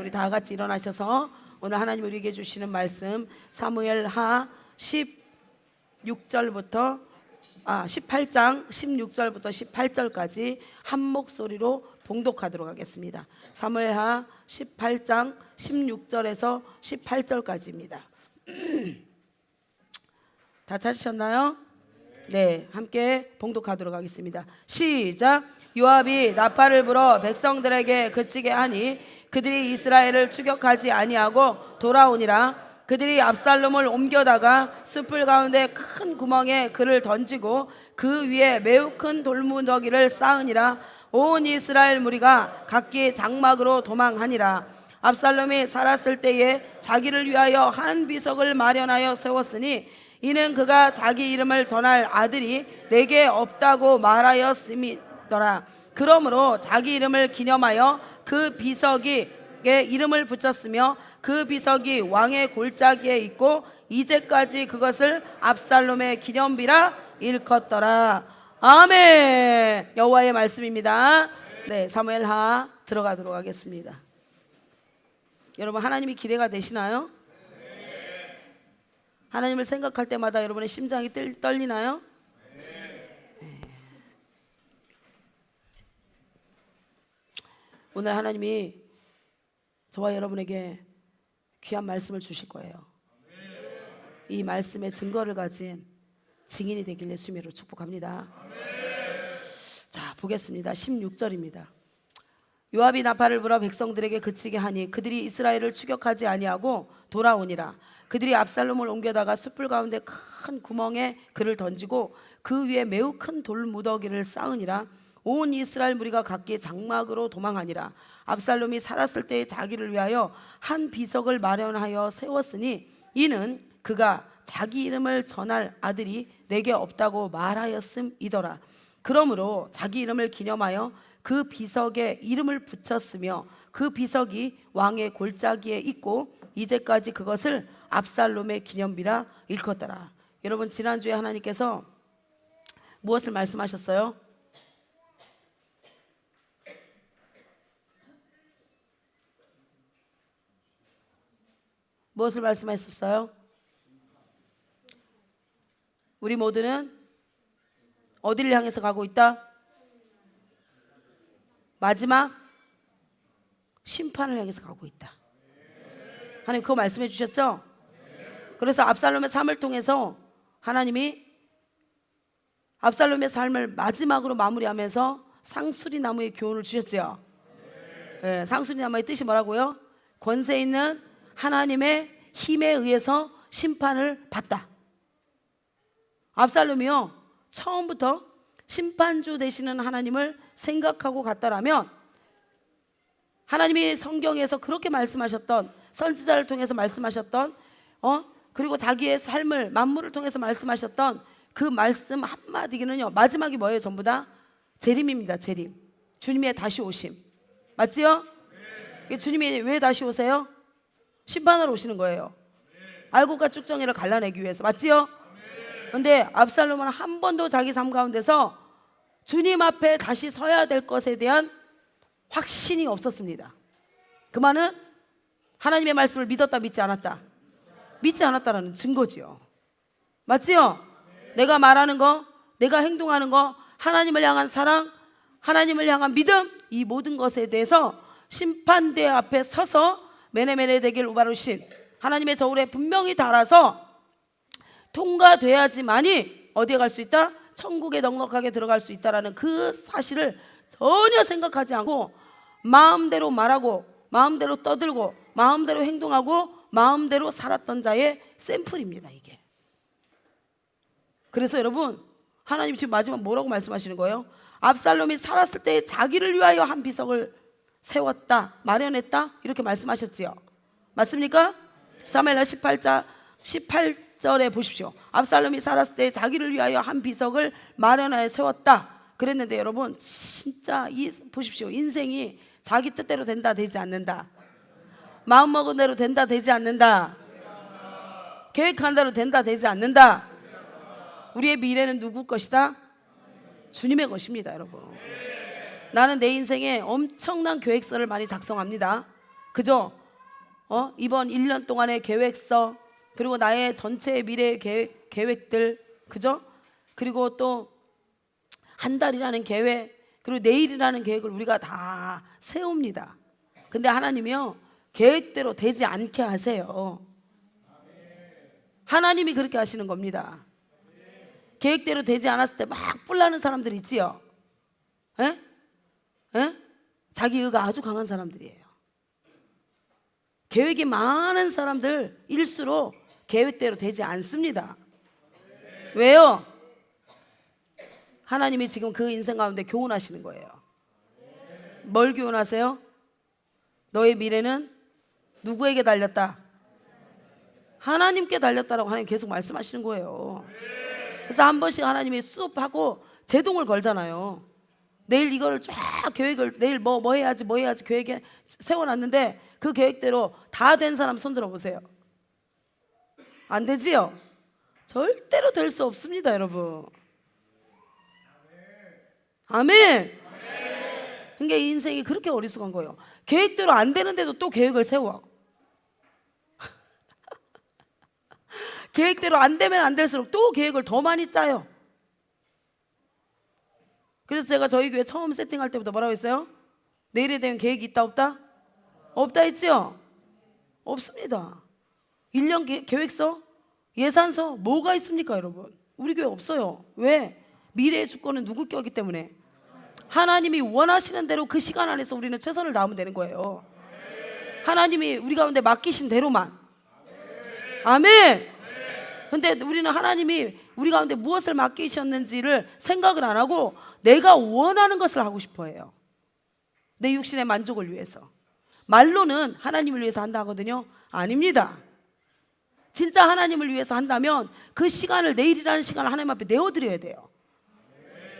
우리 다 같이 일어나셔서 오늘 하나님 우리에게 주시는 말씀 사무엘하 18장 16절부터 18절까지 한 목소리로 봉독하도록 하겠습니다. 사무엘하 18장 16절에서 18절까지입니다. 다 찾으셨나요? 네, 함께 봉독하도록 하겠습니다. 시작. 요압이 나팔을 불어 백성들에게 그치게 하니 그들이 이스라엘을 추격하지 아니하고 돌아오니라. 그들이 압살롬을 옮겨다가 숯불 가운데 큰 구멍에 그를 던지고 그 위에 매우 큰 돌무더기를 쌓으니라. 온 이스라엘 무리가 각기 장막으로 도망하니라. 압살롬이 살았을 때에 자기를 위하여 한 비석을 마련하여 세웠으니 이는 그가 자기 이름을 전할 아들이 내게 없다고 말하였음이더라. 그러므로 자기 이름을 기념하여 그 비석에 이름을 붙였으며 그 비석이 왕의 골짜기에 있고 이제까지 그것을 압살롬의 기념비라 일컫더라. 아멘. 여호와의 말씀입니다. 네, 사무엘하 들어가도록 하겠습니다. 여러분, 하나님이 기대가 되시나요? 하나님을 생각할 때마다 여러분의 심장이 떨리나요? 네. 오늘 하나님이 저와 여러분에게 귀한 말씀을 주실 거예요. 이 말씀의 증거를 가진 증인이 되길 예수님으로 축복합니다. 자, 보겠습니다. 16절입니다. 요압이 나팔을 불어 백성들에게 그치게 하니 그들이 이스라엘을 추격하지 아니하고 돌아오니라. 그들이 압살롬을 옮겨다가 숯불 가운데 큰 구멍에 그를 던지고 그 위에 매우 큰 돌무더기를 쌓으니라. 온 이스라엘 무리가 각기 장막으로 도망하니라. 압살롬이 살았을 때에 자기를 위하여 한 비석을 마련하여 세웠으니 이는 그가 자기 이름을 전할 아들이 내게 없다고 말하였음이더라. 그러므로 자기 이름을 기념하여 그 비석에 이름을 붙였으며 그 비석이 왕의 골짜기에 있고 이제까지 그것을 압살롬의 기념비라 일컫더라. 여러분, 지난주에 하나님께서 무엇을 말씀하셨어요? 무엇을 말씀하셨어요? 우리 모두는 어디를 향해서 가고 있다? 마지막 심판을 향해서 가고 있다. 하나님 그거 말씀해 주셨죠? 그래서 압살롬의 삶을 통해서 하나님이 압살롬의 삶을 마지막으로 마무리하면서 상수리 나무의 교훈을 주셨죠. 네, 상수리 나무의 뜻이 뭐라고요? 권세 있는 하나님의 힘에 의해서 심판을 받다. 압살롬이요, 처음부터 심판주 되시는 하나님을 생각하고 갔다라면 하나님이 성경에서 그렇게 말씀하셨던, 선지자를 통해서 말씀하셨던, 그리고 자기의 삶을 만물을 통해서 말씀하셨던 그 말씀 한마디는요, 마지막이 뭐예요? 전부 다 재림입니다. 재림. 주님의 다시 오심. 맞지요? 네. 주님이 왜 다시 오세요? 심판하러 오시는 거예요. 알곡과 쭉정이를 갈라내기 위해서. 맞지요? 그런데 압살롬은 한 번도 자기 삶 가운데서 주님 앞에 다시 서야 될 것에 대한 확신이 없었습니다. 그 말은 하나님의 말씀을 믿었다, 믿지 않았다? 믿지 않았다라는 증거지요. 맞지요? 내가 말하는 거, 내가 행동하는 거, 하나님을 향한 사랑, 하나님을 향한 믿음, 이 모든 것에 대해서 심판대 앞에 서서 메네메네 데길 우바루신 하나님의 저울에 분명히 달아서 통과돼야지만이 어디에 갈 수 있다? 천국에 넉넉하게 들어갈 수 있다라는 그 사실을 전혀 생각하지 않고 마음대로 말하고 마음대로 떠들고 마음대로 행동하고 마음대로 살았던 자의 샘플입니다, 이게. 그래서 여러분, 하나님 지금 마지막 뭐라고 말씀하시는 거예요? 압살롬이 살았을 때 자기를 위하여 한 비석을 세웠다, 마련했다, 이렇게 말씀하셨지요. 맞습니까? 사무엘하 18절에 보십시오. 압살롬이 살았을 때 자기를 위하여 한 비석을 마련하여 세웠다 그랬는데 여러분, 진짜 보십시오. 인생이 자기 뜻대로 된다, 되지 않는다. 마음먹은 대로 된다, 되지 않는다. 계획한 대로 된다, 되지 않는다. 우리의 미래는 누구 것이다? 주님의 것입니다, 여러분. 나는 내 인생에 엄청난 계획서를 많이 작성합니다. 그죠? 이번 1년 동안의 계획서, 그리고 나의 전체 미래 계획들, 그죠? 그리고 또 한 달이라는 계획, 그리고 내일이라는 계획을 우리가 다 세웁니다. 근데 하나님이요, 계획대로 되지 않게 하세요. 하나님이 그렇게 하시는 겁니다. 계획대로 되지 않았을 때 막 뿔나는 사람들 있지요? 에? 에? 자기 의가 아주 강한 사람들이에요. 계획이 많은 사람들일수록 계획대로 되지 않습니다. 왜요? 하나님이 지금 그 인생 가운데 교훈하시는 거예요. 뭘 교훈하세요? 너의 미래는 누구에게 달렸다? 하나님께 달렸다라고 하나님 계속 말씀하시는 거예요. 그래서 한 번씩 하나님이 수업하고 제동을 걸잖아요. 내일 이거를 쫙 계획을, 내일 뭐 해야지 계획에 세워놨는데 그 계획대로 다 된 사람 손 들어보세요. 안 되지요? 절대로 될 수 없습니다, 여러분. 아멘. 그러니까 이 인생이 그렇게 어리숙한 거예요. 계획대로 안 되는데도 또 계획을 세워. 계획대로 안 되면 안 될수록 또 계획을 더 많이 짜요. 그래서 제가 저희 교회 처음 세팅할 때부터 뭐라고 했어요? 내일에 대한 계획이 있다 없다? 없다 했지요? 없습니다. 1년 계획서, 예산서 뭐가 있습니까, 여러분? 우리 교회 없어요. 왜? 미래의 주권은 누구 거기 때문에 하나님이 원하시는 대로 그 시간 안에서 우리는 최선을 다하면 되는 거예요. 하나님이 우리 가운데 맡기신 대로만. 아멘. 근데 우리는 하나님이 우리 가운데 무엇을 맡기셨는지를 생각을 안 하고 내가 원하는 것을 하고 싶어 해요. 내 육신의 만족을 위해서. 말로는 하나님을 위해서 한다 하거든요. 아닙니다. 진짜 하나님을 위해서 한다면 그 시간을, 내일이라는 시간을 하나님 앞에 내어드려야 돼요.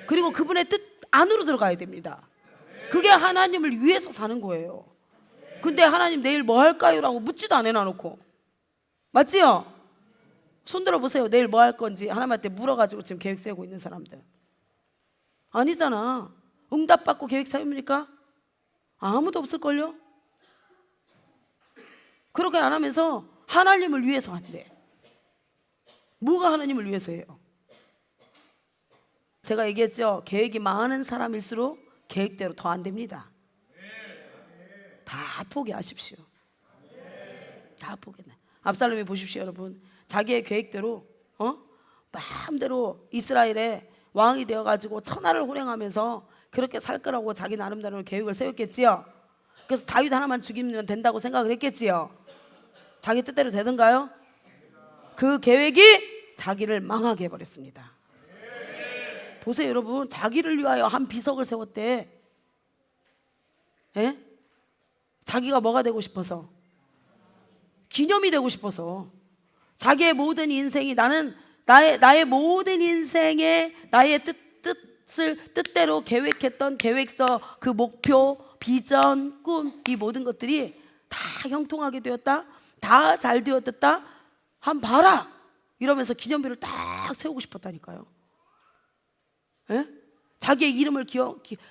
그리고 그분의 뜻 안으로 들어가야 됩니다. 그게 하나님을 위해서 사는 거예요. 근데 하나님 내일 뭐 할까요? 라고 묻지도 안 해놔놓고. 맞지요? 손 들어보세요. 내일 뭐 할 건지 하나님한테 물어가지고 지금 계획 세우고 있는 사람들. 아니잖아. 응답받고 계획 세웁니까? 아무도 없을걸요? 그렇게 안 하면서 하나님을 위해서 한대. 뭐가 하나님을 위해서 해요? 제가 얘기했죠. 계획이 많은 사람일수록 계획대로 더 안 됩니다. 다 포기하십시오. 다 포기해. 압살롬이 보십시오, 여러분. 자기의 계획대로 마음대로 이스라엘의 왕이 되어가지고 천하를 호령하면서 그렇게 살 거라고 자기 나름대로 계획을 세웠겠지요. 그래서 다윗 하나만 죽이면 된다고 생각을 했겠지요. 자기 뜻대로 되던가요? 그 계획이 자기를 망하게 해버렸습니다. 보세요, 여러분. 자기를 위하여 한 비석을 세웠대. 에? 자기가 뭐가 되고 싶어서? 기념이 되고 싶어서. 자기의 모든 인생이, 나는 나의 모든 인생에 나의 뜻대로 계획했던 계획서, 그 목표, 비전, 꿈, 이 모든 것들이 다 형통하게 되었다, 다 잘 되었다, 한번 봐라 이러면서 기념비를 딱 세우고 싶었다니까요. 에? 자기의 이름을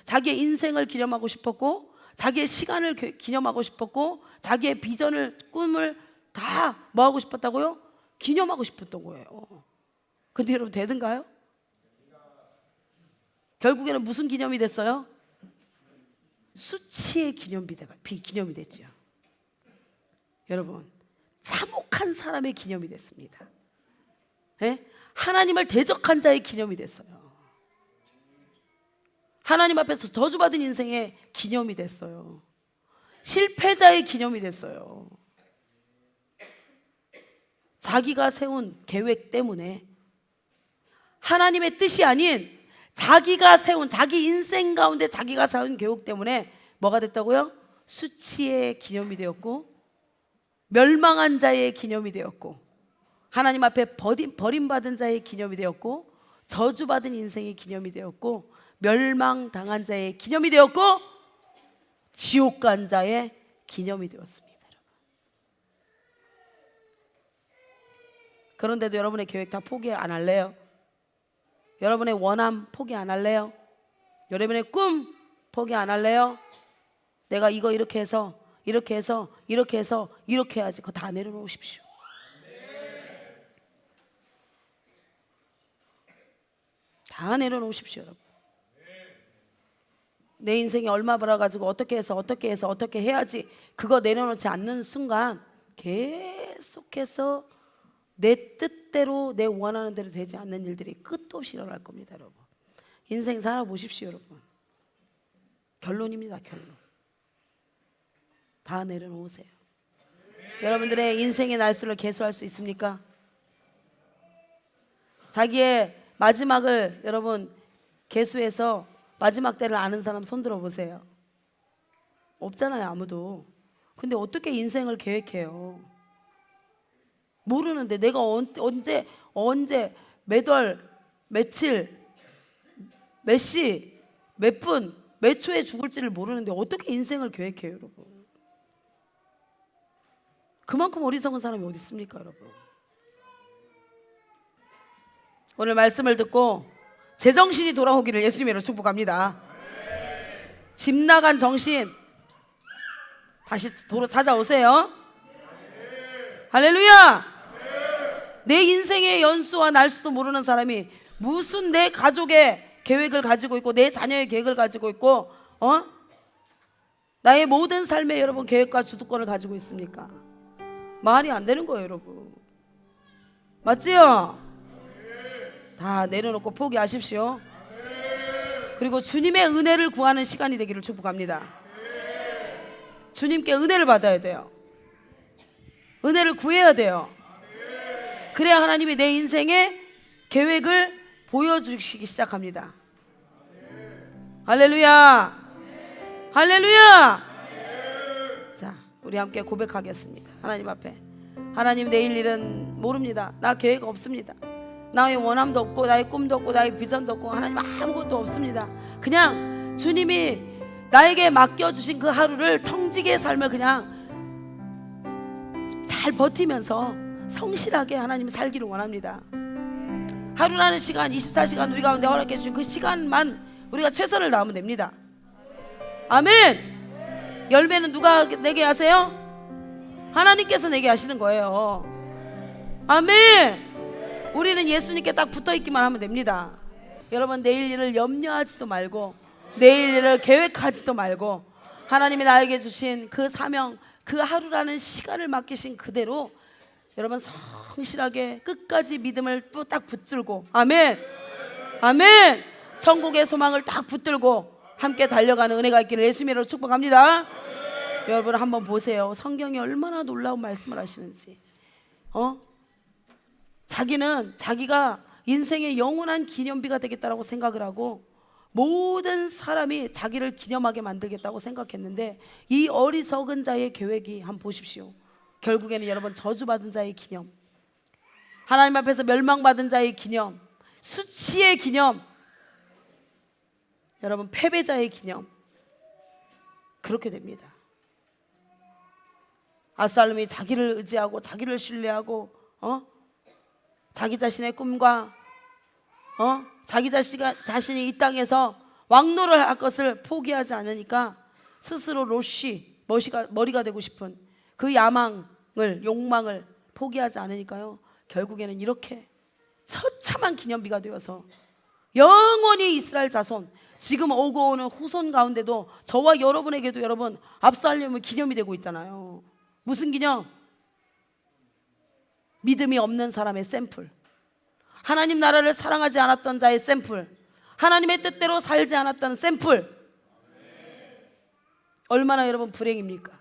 자기의 인생을 기념하고 싶었고, 자기의 시간을 기념하고 싶었고, 자기의 비전을, 꿈을 다 뭐 하고 싶었다고요? 기념하고 싶었던 거예요. 근데 여러분 되든가요? 결국에는 무슨 기념이 됐어요? 수치의 기념이 됐죠. 여러분, 참혹한 사람의 기념이 됐습니다. 예? 하나님을 대적한 자의 기념이 됐어요. 하나님 앞에서 저주받은 인생의 기념이 됐어요. 실패자의 기념이 됐어요. 자기가 세운 계획 때문에, 하나님의 뜻이 아닌 자기가 세운, 자기 인생 가운데 자기가 세운 계획 때문에 뭐가 됐다고요? 수치의 기념이 되었고, 멸망한 자의 기념이 되었고, 하나님 앞에 버림받은 자의 기념이 되었고, 저주받은 인생의 기념이 되었고, 멸망당한 자의 기념이 되었고, 지옥 간 자의 기념이 되었습니다. 그런데도 여러분의 계획 다 포기 안 할래요? 여러분의 원함 포기 안 할래요? 여러분의 꿈 포기 안 할래요? 내가 이거 이렇게 해서 이렇게 해서 이렇게 해서 이렇게 해야지. 그거 다 내려놓으십시오. 다 내려놓으십시오, 여러분. 내 인생에 얼마 벌어가지고 어떻게 해서 어떻게 해야지, 그거 내려놓지 않는 순간 계속해서 내 뜻대로 내 원하는 대로 되지 않는 일들이 끝도 없이 일어날 겁니다, 여러분. 인생 살아보십시오, 여러분. 결론입니다, 결론. 다 내려놓으세요. 여러분들의 인생의 날수를 계수할 수 있습니까? 자기의 마지막을 여러분 계수해서 마지막 때를 아는 사람 손 들어 보세요. 없잖아요, 아무도. 근데 어떻게 인생을 계획해요? 모르는데 내가 언제 몇 월, 며칠, 몇 시, 몇 분, 몇 초에 죽을지를 모르는데 어떻게 인생을 계획해요, 여러분? 그만큼 어리석은 사람이 어디 있습니까, 여러분? 오늘 말씀을 듣고 제정신이 돌아오기를 예수님으로 축복합니다. 집 나간 정신 다시 도로 찾아오세요. 할렐루야. 내 인생의 연수와 날수도 모르는 사람이 무슨 내 가족의 계획을 가지고 있고 내 자녀의 계획을 가지고 있고 나의 모든 삶의 여러분 계획과 주도권을 가지고 있습니까? 말이 안 되는 거예요, 여러분. 맞지요? 다 내려놓고 포기하십시오. 그리고 주님의 은혜를 구하는 시간이 되기를 축복합니다. 주님께 은혜를 받아야 돼요. 은혜를 구해야 돼요. 그래야 하나님이 내 인생의 계획을 보여주시기 시작합니다. 할렐루야. 할렐루야. 자, 우리 함께 고백하겠습니다. 하나님 앞에. 하나님, 내일 일은 모릅니다. 나 계획 없습니다. 나의 원함도 없고 나의 꿈도 없고 나의 비전도 없고 하나님 아무것도 없습니다. 그냥 주님이 나에게 맡겨주신 그 하루를 청지기의 삶을 그냥 잘 버티면서 성실하게 하나님 살기를 원합니다. 하루라는 시간, 24시간 우리 가운데 허락해 주신 그 시간만 우리가 최선을 다하면 됩니다. 아멘. 열매는 누가 내게 하세요? 하나님께서 내게 하시는 거예요. 아멘. 우리는 예수님께 딱 붙어있기만 하면 됩니다. 여러분, 내일 일을 염려하지도 말고 내일 일을 계획하지도 말고 하나님이 나에게 주신 그 사명, 그 하루라는 시간을 맡기신 그대로 여러분 성실하게 끝까지 믿음을 딱 붙들고, 아멘, 아멘, 천국의 소망을 딱 붙들고 함께 달려가는 은혜가 있기를 예수님으로 축복합니다. 여러분 한번 보세요. 성경이 얼마나 놀라운 말씀을 하시는지. 자기는 자기가 인생의 영원한 기념비가 되겠다라고 생각을 하고 모든 사람이 자기를 기념하게 만들겠다고 생각했는데 이 어리석은 자의 계획이 한번 보십시오. 결국에는 여러분 저주받은 자의 기념, 하나님 앞에서 멸망받은 자의 기념, 수치의 기념, 여러분 패배자의 기념, 그렇게 됩니다. 압살롬이 자기를 의지하고 자기를 신뢰하고 자기 자신의 꿈과 자기 자신이 이 땅에서 왕노를 할 것을 포기하지 않으니까 스스로 로시, 머리가 되고 싶은 그 야망을, 욕망을 포기하지 않으니까요, 결국에는 이렇게 처참한 기념비가 되어서 영원히 이스라엘 자손, 지금 오고 오는 후손 가운데도 저와 여러분에게도 여러분 압살롬은 기념이 되고 있잖아요. 무슨 기념? 믿음이 없는 사람의 샘플, 하나님 나라를 사랑하지 않았던 자의 샘플, 하나님의 뜻대로 살지 않았던 샘플. 얼마나 여러분 불행입니까?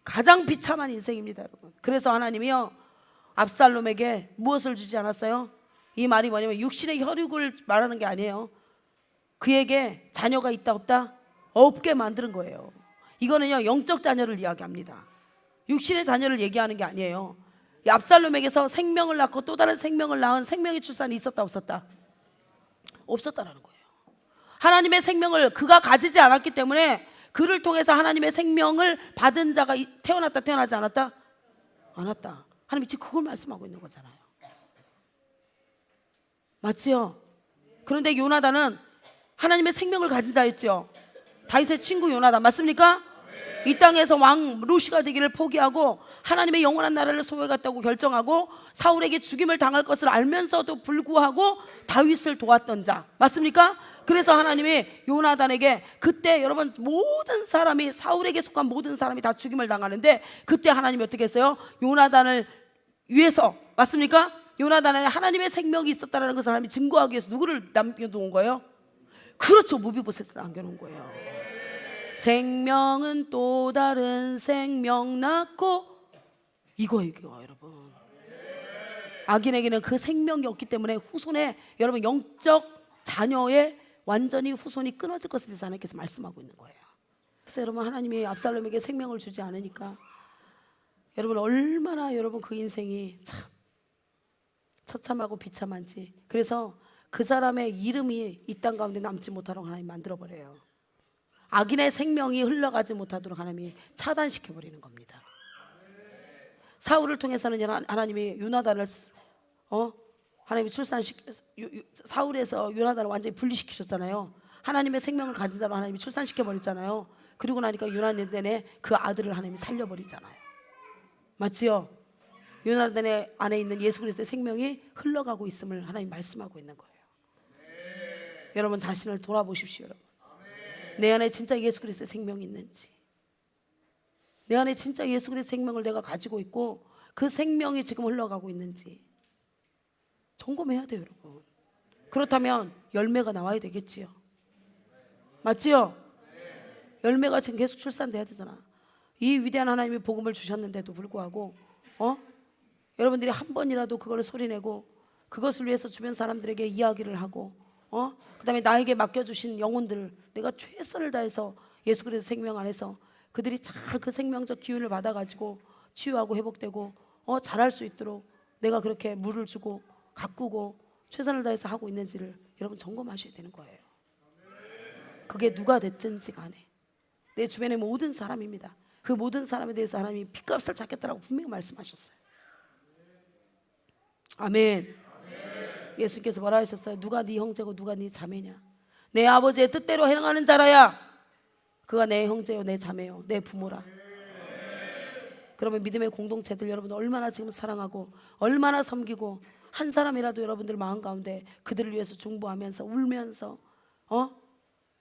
가장 비참한 인생입니다, 여러분. 그래서 하나님이요 압살롬에게 무엇을 주지 않았어요? 이 말이 뭐냐면 육신의 혈육을 말하는 게 아니에요. 그에게 자녀가 있다 없다? 없게 만드는 거예요. 이거는요 영적 자녀를 이야기합니다. 육신의 자녀를 얘기하는 게 아니에요. 압살롬에게서 생명을 낳고 또 다른 생명을 낳은 생명의 출산이 있었다 없었다? 없었다라는 거예요. 하나님의 생명을 그가 가지지 않았기 때문에 그를 통해서 하나님의 생명을 받은 자가 태어났다 태어나지 않았다? 않았다. 하나님이 지금 그걸 말씀하고 있는 거잖아요. 맞지요? 그런데 요나단은 하나님의 생명을 가진 자였죠. 다윗의 친구 요나단 맞습니까? 이 땅에서 왕 루시가 되기를 포기하고 하나님의 영원한 나라를 소유하겠다고 결정하고 사울에게 죽임을 당할 것을 알면서도 불구하고 다윗을 도왔던 자, 맞습니까? 그래서 하나님이 요나단에게, 그때 여러분 모든 사람이, 사울에게 속한 모든 사람이 다 죽임을 당하는데 그때 하나님이 어떻게 했어요? 요나단을 위해서, 맞습니까? 요나단에 하나님의 생명이 있었다는 것을 하나님이 증거하기 위해서 누구를 남겨놓은 거예요? 그렇죠, 무비보셋을 남겨놓은 거예요. 생명은 또 다른 생명 낳고, 이거예요 여러분. 악인에게는 그 생명이 없기 때문에 후손의, 여러분 영적 자녀의 완전히 후손이 끊어질 것에 대해서 하나님께서 말씀하고 있는 거예요. 그래서 여러분, 하나님이 압살롬에게 생명을 주지 않으니까 여러분 얼마나 여러분 그 인생이 참 처참하고 비참한지. 그래서 그 사람의 이름이 이 땅 가운데 남지 못하도록 하나님 만들어버려요. 악인의 생명이 흘러가지 못하도록 하나님이 차단시켜버리는 겁니다. 사울을 통해서는 하나님이 요나단을 하나님이 사울에서 요나단을 완전히 분리시키셨잖아요. 하나님의 생명을 가진 자로 하나님이 출산시켜버렸잖아요. 그리고 나니까 요나단의 그 아들을 하나님이 살려버리잖아요. 맞지요? 요나단의 안에 있는 예수 그리스도의 생명이 흘러가고 있음을 하나님 말씀하고 있는 거예요. 여러분 자신을 돌아보십시오. 여러분, 내 안에 진짜 예수 그리스도의 생명이 있는지, 내 안에 진짜 예수 그리스도의 생명을 내가 가지고 있고 그 생명이 지금 흘러가고 있는지 점검해야 돼요. 여러분, 그렇다면 열매가 나와야 되겠지요. 맞지요? 열매가 지금 계속 출산돼야 되잖아. 이 위대한 하나님이 복음을 주셨는데도 불구하고 여러분들이 한 번이라도 그걸 소리내고 그것을 위해서 주변 사람들에게 이야기를 하고 그 다음에 나에게 맡겨주신 영혼들, 내가 최선을 다해서 예수 그리스도 생명 안에서 그들이 잘 그 생명적 기운을 받아가지고 치유하고 회복되고 잘할 수 있도록 내가 그렇게 물을 주고 가꾸고 최선을 다해서 하고 있는지를 여러분 점검하셔야 되는 거예요. 그게 누가 됐든지 간에 내 주변의 모든 사람입니다. 그 모든 사람에 대해서 하나님이 핏값을 찾겠다라고 분명히 말씀하셨어요. 아멘. 예수님께서 뭐라 하셨어요? 누가 네 형제고 누가 네 자매냐? 내 아버지의 뜻대로 행하는 자라야 그가 내 형제요 내 자매요 내 부모라. 그러면 믿음의 공동체들 여러분 얼마나 지금 사랑하고 얼마나 섬기고, 한 사람이라도 여러분들 마음 가운데 그들을 위해서 중보하면서 울면서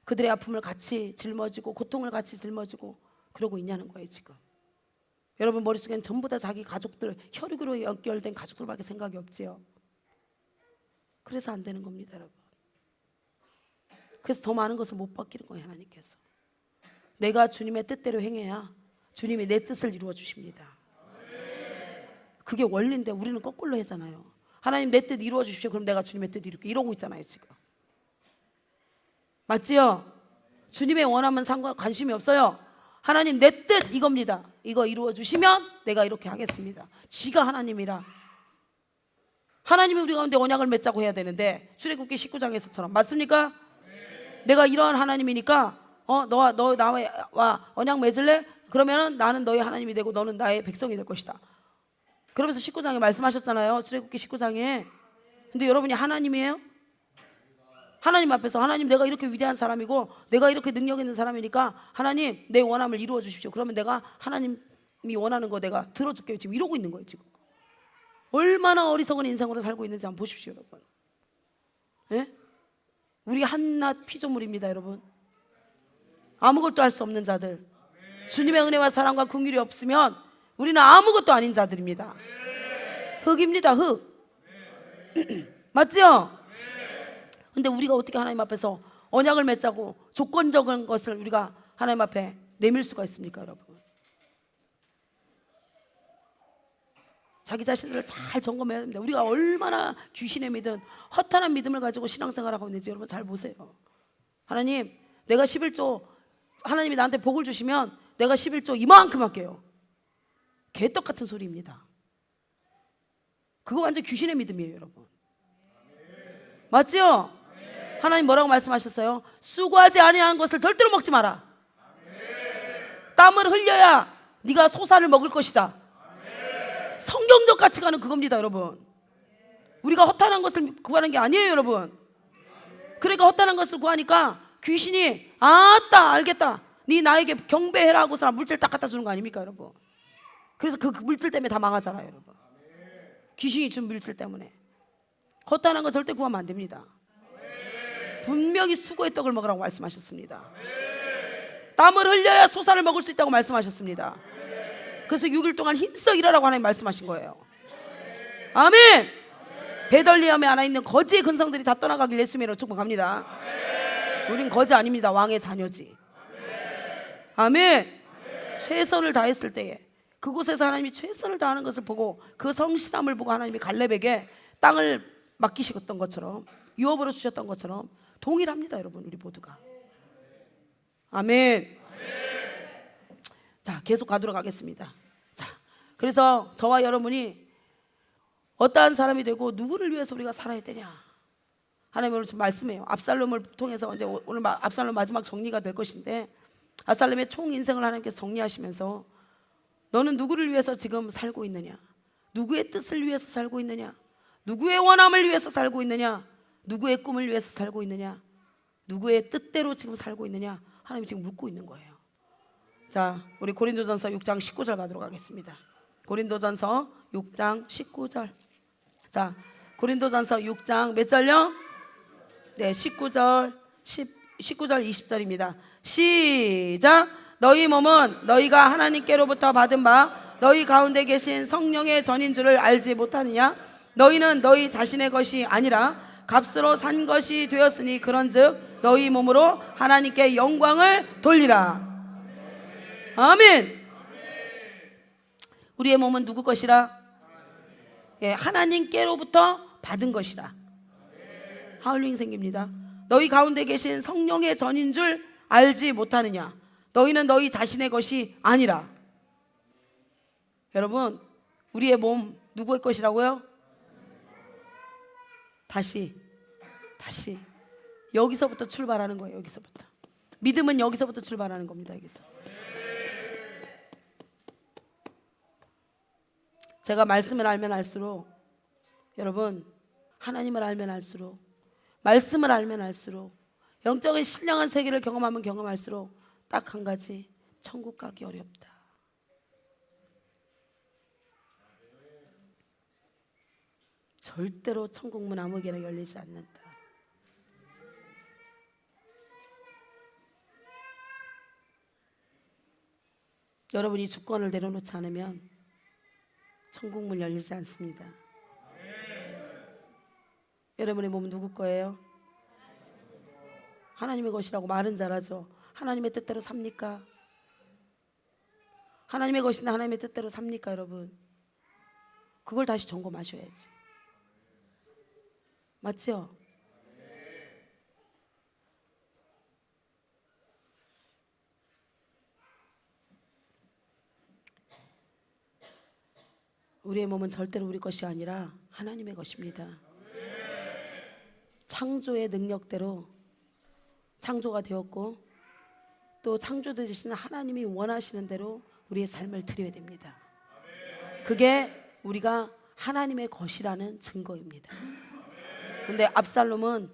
그들의 아픔을 같이 짊어지고 고통을 같이 짊어지고 그러고 있냐는 거예요. 지금 여러분 머릿속엔 전부 다 자기 가족들, 혈육으로 연결된 가족들밖에 생각이 없지요. 그래서 안 되는 겁니다, 여러분. 그래서 더 많은 것을 못 받기는 거예요. 하나님께서 내가 주님의 뜻대로 행해야 주님이 내 뜻을 이루어 주십니다. 그게 원리인데 우리는 거꾸로 하잖아요. 하나님 내 뜻 이루어 주십시오. 그럼 내가 주님의 뜻 이룰게, 이러고 있잖아요 지금. 맞지요? 주님의 원하면 관심이 없어요. 하나님 내 뜻 이겁니다. 이거 이루어 주시면 내가 이렇게 하겠습니다. 지가 하나님이라. 하나님이 우리 가운데 언약을 맺자고 해야 되는데 출애굽기 19장에서처럼, 맞습니까? 내가 이러한 하나님이니까 너 나와 언약 맺을래? 그러면 나는 너의 하나님이 되고 너는 나의 백성이 될 것이다. 그러면서 19장에 말씀하셨잖아요. 출애굽기 19장에. 근데 여러분이 하나님이에요? 하나님 앞에서 하나님 내가 이렇게 위대한 사람이고 내가 이렇게 능력 있는 사람이니까 하나님 내 원함을 이루어 주십시오. 그러면 내가 하나님이 원하는 거 내가 들어줄게요. 지금 이러고 있는 거예요. 지금 얼마나 어리석은 인생으로 살고 있는지 한번 보십시오. 여러분, 예? 우리 한낱 피조물입니다. 여러분, 아무것도 할 수 없는 자들, 주님의 은혜와 사랑과 긍휼이 없으면 우리는 아무것도 아닌 자들입니다. 흙입니다. 흙. 맞죠? 근데 우리가 어떻게 하나님 앞에서 언약을 맺자고 조건적인 것을 우리가 하나님 앞에 내밀 수가 있습니까? 여러분, 자기 자신들을 잘 점검해야 됩니다. 우리가 얼마나 귀신의 믿음, 허탄한 믿음을 가지고 신앙생활하고 있는지 여러분 잘 보세요. 하나님 내가 11조, 하나님이 나한테 복을 주시면 내가 11조 이만큼 할게요. 개떡 같은 소리입니다. 그거 완전 귀신의 믿음이에요. 여러분, 맞죠? 하나님 뭐라고 말씀하셨어요? 수고하지 아니한 것을 절대로 먹지 마라. 땀을 흘려야 네가 소사를 먹을 것이다. 성경적 가치관은 그겁니다. 여러분, 우리가 허탄한 것을 구하는 게 아니에요. 여러분, 그러니까 허탄한 것을 구하니까 귀신이 아따 알겠다, 네 나에게 경배해라 하고서 물질 딱 갖다 주는 거 아닙니까 여러분? 그래서 그 물질 때문에 다 망하잖아요 여러분. 귀신이 준 물질 때문에. 헛단한 거 절대 구하면 안 됩니다. 분명히 수고의 떡을 먹으라고 말씀하셨습니다. 땀을 흘려야 소사를 먹을 수 있다고 말씀하셨습니다. 그래서 6일 동안 힘써 일하라고 하나님 말씀하신 거예요. 아멘. 베들레헴에 하나 있는 거지의 근성들이 다 떠나가길 예수님으로 축복합니다. 우린 거지 아닙니다. 왕의 자녀지. 아멘. 최선을 다했을 때에 그곳에서 하나님이 최선을 다하는 것을 보고 그 성실함을 보고 하나님이 갈렙에게 땅을 맡기셨던 것처럼 유업으로 주셨던 것처럼 동일합니다 여러분. 우리 모두가. 아멘. 자, 계속 가도록 하겠습니다. 자, 그래서 저와 여러분이 어떠한 사람이 되고 누구를 위해서 우리가 살아야 되냐, 하나님 오늘 좀 말씀해요. 압살롬을 통해서 이제 오늘 압살롬 마지막 정리가 될 것인데, 압살롬의 총 인생을 하나님께서 정리하시면서 너는 누구를 위해서 지금 살고 있느냐, 누구의 뜻을 위해서 살고 있느냐, 누구의 원함을 위해서 살고 있느냐, 누구의 꿈을 위해서 살고 있느냐, 누구의 뜻대로 지금 살고 있느냐, 하나님이 지금 묻고 있는 거예요. 자, 우리 고린도전서 6장 19절 가도록 하겠습니다. 고린도전서 6장 19절. 자, 고린도전서 6장 몇 절요? 네, 19절 20절입니다. 시작. 너희 몸은 너희가 하나님께로부터 받은 바 너희 가운데 계신 성령의 전인 줄을 알지 못하느냐? 너희는 너희 자신의 것이 아니라 값으로 산 것이 되었으니 그런즉 너희 몸으로 하나님께 영광을 돌리라. 아멘. 우리의 몸은 누구 것이라? 예, 하나님께로부터 받은 것이라. 하울링 생깁니다. 너희 가운데 계신 성령의 전인 줄 알지 못하느냐? 너희는 너희 자신의 것이 아니라. 여러분, 우리의 몸 누구의 것이라고요? 다시 여기서부터 출발하는 거예요. 여기서부터. 믿음은 여기서부터 출발하는 겁니다. 여기서. 제가 말씀을 알면 알수록, 여러분, 하나님을 알면 알수록, 말씀을 알면 알수록, 영적인 신령한 세계를 경험하면 경험할수록 딱 한 가지, 천국 가기 어렵다. 절대로 천국 문 아무에게나 열리지 않는다. 여러분이 주권을 내려놓지 않으면 천국 문 열리지 않습니다. 여러분의 몸은 누구 거예요? 하나님의 것이라고 말은 잘하죠. 하나님의 뜻대로 삽니까? 하나님의 것인데 하나님의 뜻대로 삽니까 여러분? 그걸 다시 점검하셔야지. 맞죠? 우리의 몸은 절대로 우리 것이 아니라 하나님의 것입니다. 창조의 능력대로 창조가 되었고, 또 창조되시는 하나님이 원하시는 대로 우리의 삶을 드려야 됩니다. 그게 우리가 하나님의 것이라는 증거입니다. 근데 압살롬은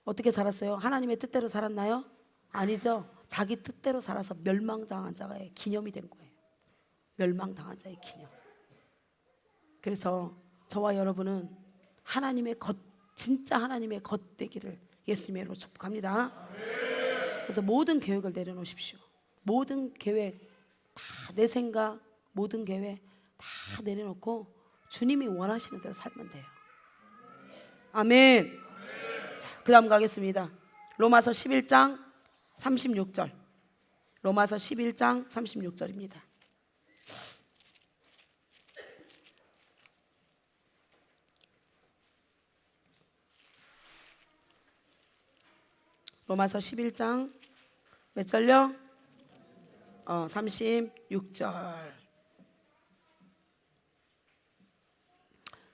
어떻게 살았어요? 하나님의 뜻대로 살았나요? 아니죠. 자기 뜻대로 살아서 멸망당한 자의 기념이 된 거예요. 멸망당한 자의 기념. 그래서 저와 여러분은 하나님의 것, 진짜 하나님의 것 되기를 예수님의 이름으로 축복합니다. 그래서 모든 계획을 내려놓으십시오. 모든 계획 다, 내 생각, 모든 계획 다 내려놓고 주님이 원하시는 대로 살면 돼요. 아멘. 자, 그 다음 가겠습니다. 로마서 11장 36절. 로마서 11장 36절입니다. 로마서 11장 몇 절요? 36절.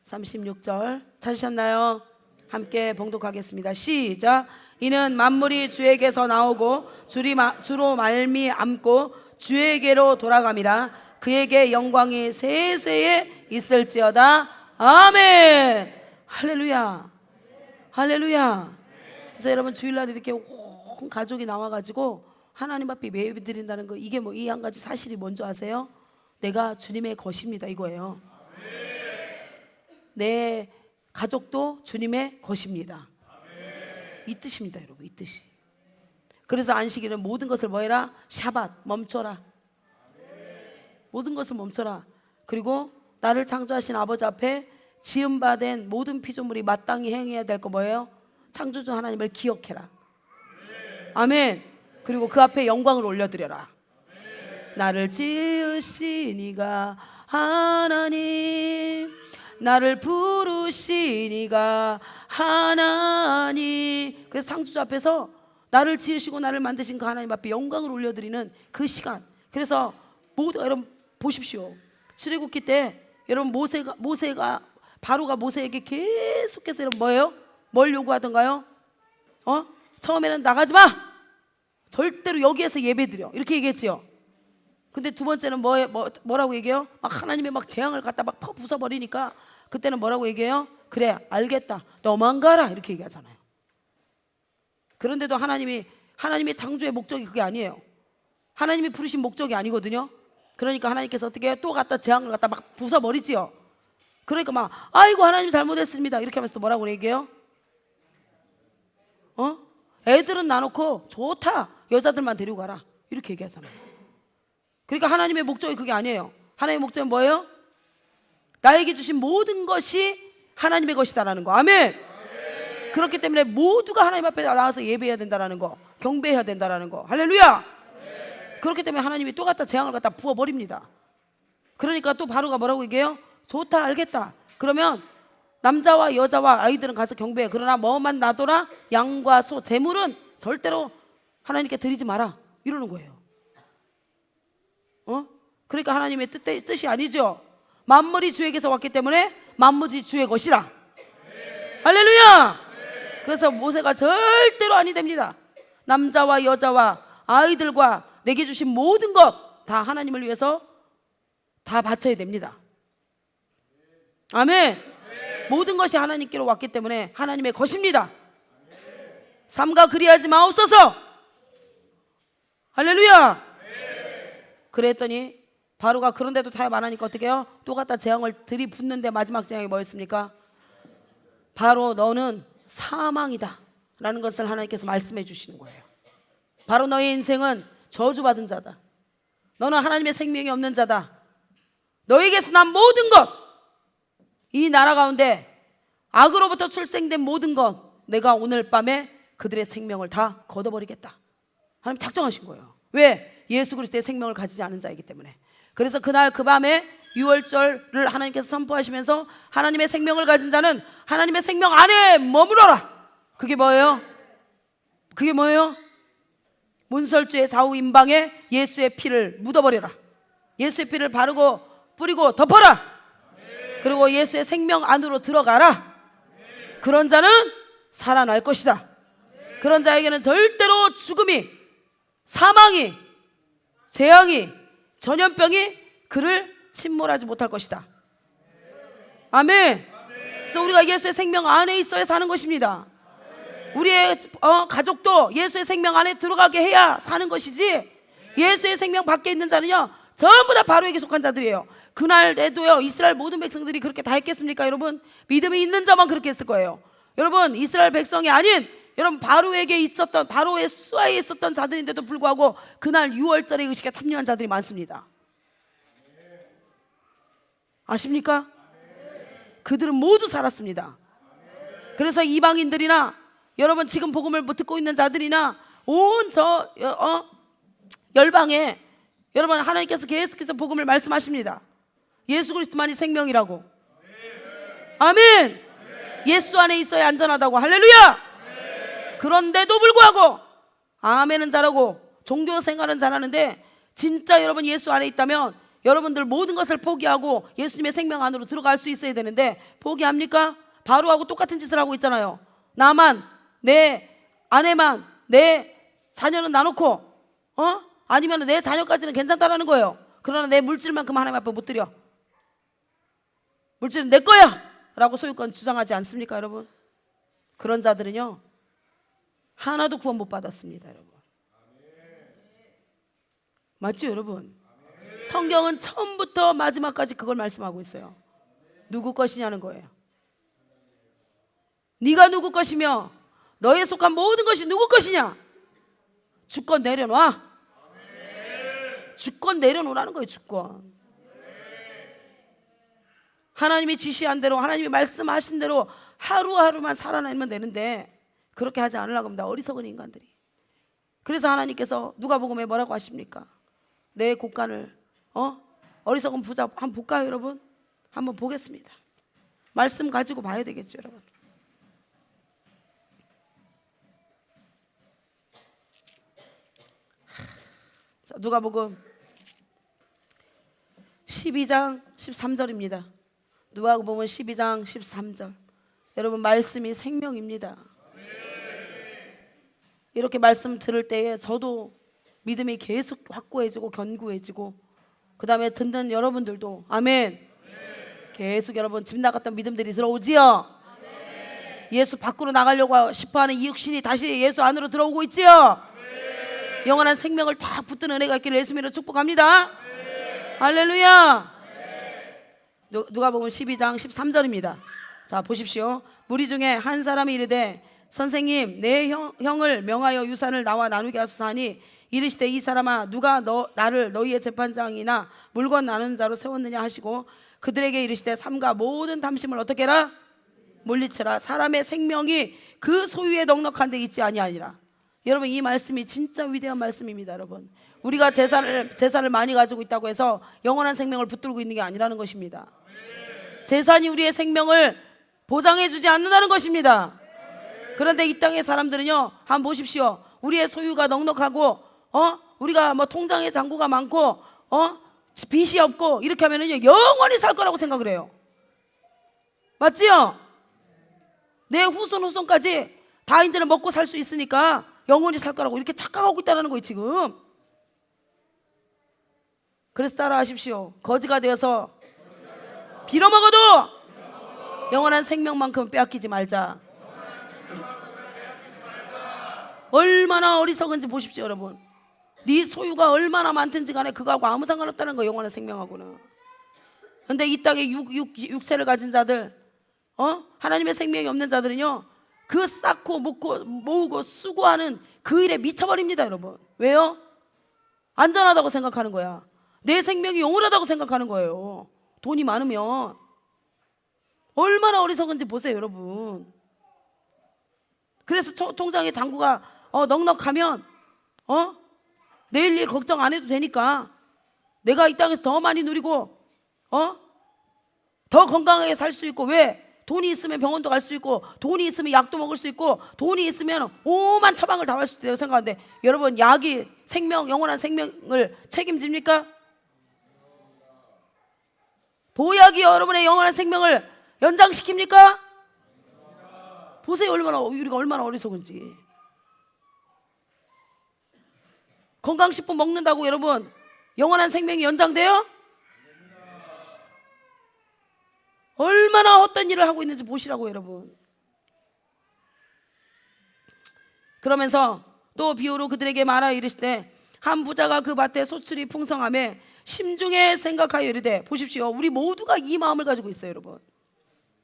36절 찾으셨나요? 함께 봉독하겠습니다. 시작. 이는 만물이 주에게서 나오고 주로 말미암고 주에게로 돌아감이라. 그에게 영광이 세세에 있을지어다. 아멘. 할렐루야. 할렐루야. 그래서 여러분 주일날 이렇게 온 가족이 나와가지고 하나님 앞에 예배 드린다는 거, 이게 뭐 이 한 가지 사실이 뭔지 아세요? 내가 주님의 것입니다, 이거예요. 내 가족도 주님의 것입니다. 이 뜻입니다, 여러분. 이 뜻이. 그래서 안식일은 모든 것을 뭐 해라? 샤밧, 멈춰라. 모든 것을 멈춰라. 그리고 나를 창조하신 아버지 앞에 지음받은 모든 피조물이 마땅히 행해야 될 거 뭐예요? 창조주 하나님을 기억해라. 아멘. 그리고 그 앞에 영광을 올려드려라. 나를 지으신 이가 하나님, 나를 부르신 이가 하나님. 그래서 창조주 앞에서 나를 지으시고 나를 만드신 그 하나님 앞에 영광을 올려드리는 그 시간. 그래서 여러분 보십시오. 출애굽기 때 여러분 모세가 바로가 모세에게 계속해서 여러분 뭐예요? 뭘 요구하던가요? 처음에는 나가지 마. 절대로 여기에서 예배드려. 이렇게 얘기했지요. 근데 두 번째는 뭐라고 얘기해요? 막 하나님의 막 재앙을 갖다 막 부숴버리니까 그때는 뭐라고 얘기해요? 그래, 알겠다. 너만 가라. 이렇게 얘기하잖아요. 그런데도 하나님의 창조의 목적이 그게 아니에요. 하나님이 부르신 목적이 아니거든요. 그러니까 하나님께서 어떻게 해요? 또 갖다 재앙을 갖다 막 부숴버리지요. 그러니까 막 아이고 하나님 잘못했습니다. 이렇게 하면서 또 뭐라고 얘기해요? 애들은 놔놓고 좋다. 여자들만 데리고 가라. 이렇게 얘기하잖아요. 그러니까 하나님의 목적이 그게 아니에요. 하나님의 목적은 뭐예요? 나에게 주신 모든 것이 하나님의 것이다라는 거. 아멘. 그렇기 때문에 모두가 하나님 앞에 나와서 예배해야 된다라는 거, 경배해야 된다라는 거. 할렐루야. 그렇기 때문에 하나님이 또 갖다 재앙을 갖다 부어버립니다. 그러니까 또 바로가 뭐라고 얘기해요? 좋다, 알겠다. 그러면 남자와 여자와 아이들은 가서 경배해. 그러나 뭐만 놔둬라? 양과 소, 재물은 절대로 하나님께 드리지 마라. 이러는 거예요. 그러니까 하나님의 뜻이 아니죠. 만물이 주에게서 왔기 때문에 만물이 주의 것이라. 할렐루야. 그래서 모세가 절대로 아니 됩니다. 남자와 여자와 아이들과 내게 주신 모든 것 다 하나님을 위해서 다 바쳐야 됩니다. 아멘. 모든 것이 하나님께로 왔기 때문에 하나님의 것입니다. 삼가 그리하지 마옵소서. 할렐루야. 그랬더니 바로가 그런데도 타협 안 하니까 어떻게 해요? 또 갖다 재앙을 들이붓는데 마지막 재앙이 뭐였습니까? 바로 너는 사망이다 라는 것을 하나님께서 말씀해 주시는 거예요. 바로 너의 인생은 저주받은 자다. 너는 하나님의 생명이 없는 자다. 너에게서 난 모든 것, 이 나라 가운데 악으로부터 출생된 모든 것, 내가 오늘 밤에 그들의 생명을 다 걷어버리겠다. 하나님 작정하신 거예요. 왜? 예수 그리스도의 생명을 가지지 않은 자이기 때문에. 그래서 그날 그 밤에 유월절을 하나님께서 선포하시면서 하나님의 생명을 가진 자는 하나님의 생명 안에 머물러라. 그게 뭐예요? 그게 뭐예요? 문설주의 좌우 임방에 예수의 피를 묻어버려라. 예수의 피를 바르고 뿌리고 덮어라. 그리고 예수의 생명 안으로 들어가라. 그런 자는 살아날 것이다. 그런 자에게는 절대로 죽음이, 사망이, 재앙이, 전염병이 그를 침몰하지 못할 것이다. 아멘. 그래서 우리가 예수의 생명 안에 있어야 사는 것입니다. 우리의 가족도 예수의 생명 안에 들어가게 해야 사는 것이지, 예수의 생명 밖에 있는 자는요 전부 다 바로에게 속한 자들이에요. 그날에도요 이스라엘 모든 백성들이 그렇게 다 했겠습니까? 여러분, 믿음이 있는 자만 그렇게 했을 거예요. 여러분, 이스라엘 백성이 아닌 여러분 바로에게 있었던, 바로의 수하에 있었던 자들인데도 불구하고 그날 유월절의 의식에 참여한 자들이 많습니다. 아십니까? 그들은 모두 살았습니다. 그래서 이방인들이나 여러분 지금 복음을 듣고 있는 자들이나 온 열방에 여러분 하나님께서 계속해서 복음을 말씀하십니다. 예수 그리스도만이 생명이라고. 아멘. 예수 안에 있어야 안전하다고. 할렐루야. 그런데도 불구하고 아멘은 잘하고 종교 생활은 잘하는데 진짜 여러분 예수 안에 있다면 여러분들 모든 것을 포기하고 예수님의 생명 안으로 들어갈 수 있어야 되는데 포기합니까? 바로하고 똑같은 짓을 하고 있잖아요. 나만, 내 아내만, 내 자녀는 놔놓고 아니면 내 자녀까지는 괜찮다라는 거예요. 그러나 내 물질만큼 하나님 앞에 못 드려. 물질은 내 거야 라고 소유권 주장하지 않습니까 여러분? 그런 자들은요 하나도 구원 못 받았습니다 여러분. 맞죠 여러분? 성경은 처음부터 마지막까지 그걸 말씀하고 있어요. 누구 것이냐는 거예요. 네가 누구 것이며 너에 속한 모든 것이 누구 것이냐? 주권 내려놔. 주권 내려놓으라는 거예요. 주권. 하나님이 지시한 대로, 하나님이 말씀하신 대로 하루하루만 살아내면 되는데 그렇게 하지 않으려고 합니다. 어리석은 인간들이. 그래서 하나님께서 누가복음에 뭐라고 하십니까? 내 곳간을 어리석은 부자 한번 볼까요 여러분? 한번 보겠습니다. 말씀 가지고 봐야 되겠죠 여러분. 자, 누가복음 12장 13절입니다. 누가복음 12장 13절. 여러분 말씀이 생명입니다. 이렇게 말씀 들을 때에 저도 믿음이 계속 확고해지고 견고해지고 그 다음에 듣는 여러분들도 아멘. 계속 여러분 집 나갔던 믿음들이 들어오지요. 예수 밖으로 나가려고 싶어하는 이 육신이 다시 예수 안으로 들어오고 있지요. 영원한 생명을 다 붙든 은혜가 있기를 예수님으로 축복합니다. 할렐루야. 누가복음 12장 13절입니다. 자 보십시오. 무리 중에 한 사람이 이르되 선생님 내 형을 명하여 유산을 나와 나누게 하소서 하니 이르시되 이 사람아 누가 나를 너희의 재판장이나 물건 나누는 자로 세웠느냐 하시고 그들에게 이르시되 삼가 모든 탐심을 어떻게 해라? 물리쳐라. 사람의 생명이 그 소유에 넉넉한 데 있지 아니하니라. 여러분 이 말씀이 진짜 위대한 말씀입니다. 여러분 우리가 재산을 많이 가지고 있다고 해서 영원한 생명을 붙들고 있는 게 아니라는 것입니다. 재산이 우리의 생명을 보장해 주지 않는다는 것입니다. 그런데 이 땅의 사람들은요 한번 보십시오. 우리의 소유가 넉넉하고 우리가 뭐 통장에 잔고가 많고 빚이 없고 이렇게 하면은요 영원히 살 거라고 생각을 해요. 맞지요? 내 후손까지 다 이제는 먹고 살 수 있으니까 영원히 살 거라고 이렇게 착각하고 있다는 거예요 지금. 그래서 따라하십시오. 거지가 되어서 빌어먹어도 영원한 생명만큼 빼앗기지 말자. 얼마나 어리석은지 보십시오 여러분. 네 소유가 얼마나 많든지 간에 그거하고 아무 상관없다는 거예요. 영원한 생명하고는. 근데 이 땅에 육체를 가진 자들 하나님의 생명이 없는 자들은요 그 쌓고 모으고 수고하는 그 일에 미쳐버립니다 여러분. 왜요? 안전하다고 생각하는 거야. 내 생명이 영원하다고 생각하는 거예요. 돈이 많으면. 얼마나 어리석은지 보세요 여러분. 그래서 통장에 잔고가 넉넉하면 내일 일 걱정 안 해도 되니까 내가 이 땅에서 더 많이 누리고 더 건강하게 살 수 있고. 왜? 돈이 있으면 병원도 갈 수 있고 돈이 있으면 약도 먹을 수 있고 돈이 있으면 오만 처방을 다 할 수 있다고 생각하는데 여러분 약이 영원한 생명을 책임집니까? 보약이 여러분의 영원한 생명을 연장시킵니까? 보세요 우리가 얼마나 어리석은지. 건강식품 먹는다고 여러분 영원한 생명이 연장돼요? 얼마나 헛된 일을 하고 있는지 보시라고 여러분. 그러면서 또 비유로 그들에게 말하여 이르시되 한 부자가 그 밭에 소출이 풍성하매 심중에 생각하여 이르되. 보십시오. 우리 모두가 이 마음을 가지고 있어요 여러분.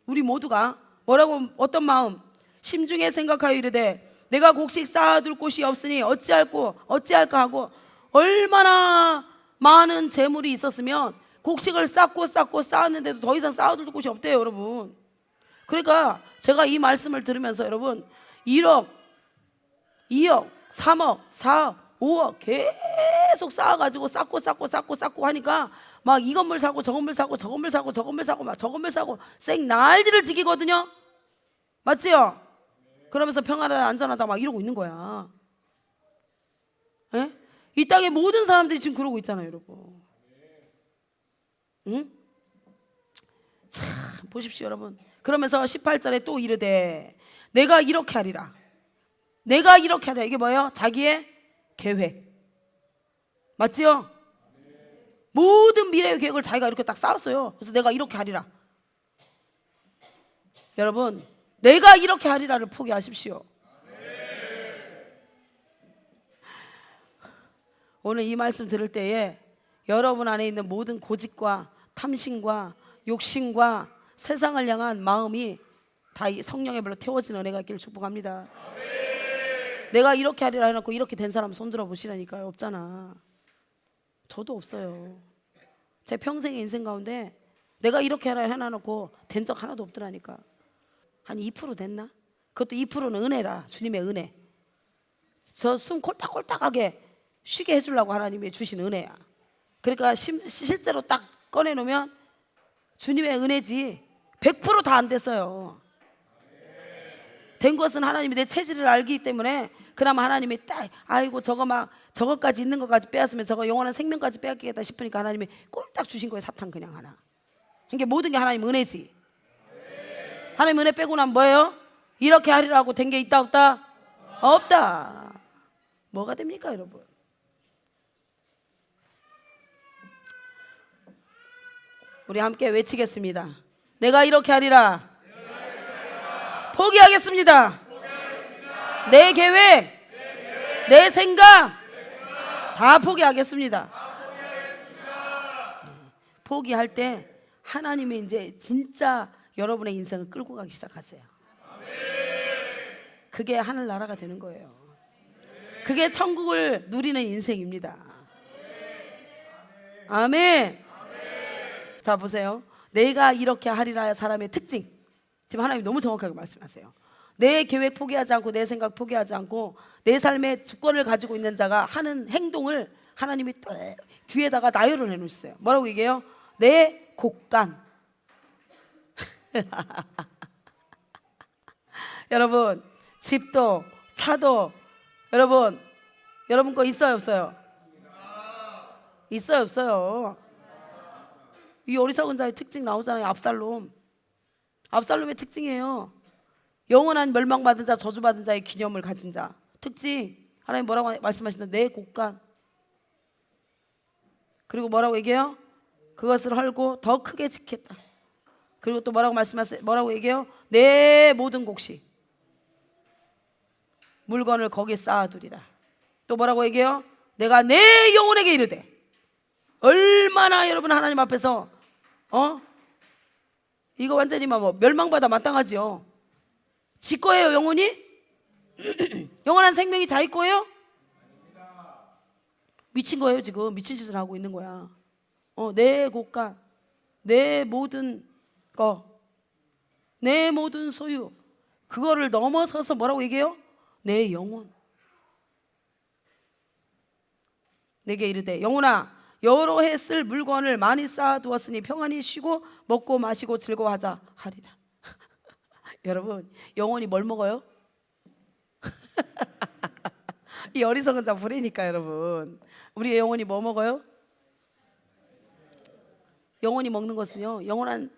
우리 모두가 뭐라고 어떤 마음? 심중에 생각하여 이르되 내가 곡식 쌓아둘 곳이 없으니 어찌할까 하고. 얼마나 많은 재물이 있었으면 곡식을 쌓고 쌓았는데도 더 이상 쌓아둘 곳이 없대요 여러분. 그러니까 제가 이 말씀을 들으면서 여러분 1억 2억 3억 4억 5억 계속 쌓아가지고 쌓고 하니까 막 이 건물 사고 저 건물 사고 저 건물 사고 저 건물 사고 막 저 건물 사고 쌩 난리를 지기거든요. 맞지요? 그러면서 평안하다 안전하다 막 이러고 있는 거야. 에? 이 땅의 모든 사람들이 지금 그러고 있잖아요 여러분. 응? 참 보십시오 여러분. 그러면서 18절에 또 이르되 내가 이렇게 하리라. 이게 뭐예요? 자기의 계획. 맞지요? 모든 미래의 계획을 자기가 이렇게 딱 쌓았어요. 그래서 내가 이렇게 하리라. 여러분 내가 이렇게 하리라를 포기하십시오. 오늘 이 말씀 들을 때에 여러분 안에 있는 모든 고집과 탐심과 욕심과 세상을 향한 마음이 다 이 성령의 불로 태워지는 은혜가 있기를 축복합니다. 내가 이렇게 하리라 해놓고 이렇게 된 사람 손들어 보시라니까요. 없잖아. 저도 없어요. 제 평생의 인생 가운데 내가 이렇게 하라 해놔놓고 된 적 하나도 없더라니까. 한 2% 됐나? 그것도 2%는 은혜라. 주님의 은혜. 저 숨 콜딱콜딱하게 쉬게 해주려고 하나님이 주신 은혜야. 그러니까 실제로 딱 꺼내놓으면 주님의 은혜지 100% 다 안 됐어요. 된 것은 하나님이 내 체질을 알기 때문에 그나마 하나님이 딱 아이고 저거 막 저것까지 있는 것까지 빼앗으면 저거 영원한 생명까지 빼앗기겠다 싶으니까 하나님이 꼴딱 주신 거예요. 사탕 그냥 하나. 이게 모든 게 하나님 은혜지. 하나님 은혜 빼고 나면 뭐예요? 이렇게 하리라고 된 게 있다 없다? 없다. 뭐가 됩니까 여러분? 우리 함께 외치겠습니다. 내가 이렇게 하리라. 포기하겠습니다. 내 계획, 내 생각 다 포기하겠습니다. 포기할 때 하나님이 이제 진짜 여러분의 인생을 끌고 가기 시작하세요. 그게 하늘나라가 되는 거예요. 그게 천국을 누리는 인생입니다. 아멘. 자 보세요. 내가 이렇게 하리라 사람의 특징. 지금 하나님 너무 정확하게 말씀하세요. 내 계획 포기하지 않고 내 생각 포기하지 않고 내 삶의 주권을 가지고 있는 자가 하는 행동을 하나님이 또 뒤에다가 나열을 해놓으셨어요. 뭐라고 얘기해요? 내 곡간. 여러분 집도 차도 여러분 거 있어요 없어요? 있어요 없어요? 이 어리석은 자의 특징 나오잖아요. 압살롬의 특징이에요. 영원한 멸망받은 자 저주받은 자의 기념을 가진 자 특징. 하나님 뭐라고 말씀하시는 내 곡간. 그리고 뭐라고 얘기해요? 그것을 헐고 더 크게 짓겠다. 그리고 또 뭐라고 말씀하세요? 뭐라고 얘기해요? 내 모든 곡식 물건을 거기에 쌓아두리라. 또 뭐라고 얘기해요? 내가 내 영혼에게 이르되. 얼마나 여러분 하나님 앞에서 이거 완전히 뭐 멸망받아 마땅하지요. 지 거예요 영혼이? 영원한 생명이 자기 거예요? 미친 거예요 지금. 미친 짓을 하고 있는 거야. 내 곡간, 내 모든 거, 내 모든 소유 그거를 넘어서서 뭐라고 얘기해요? 내 영혼. 내게 이르되 영혼아 여러 해 쓸 물건을 많이 쌓아두었으니 평안히 쉬고 먹고 마시고 즐거워하자 하리라. 여러분 영혼이 뭘 먹어요? 이 어리석은 자 부리니까 여러분 우리의 영혼이 뭐 먹어요? 영혼이 먹는 것은요 영원한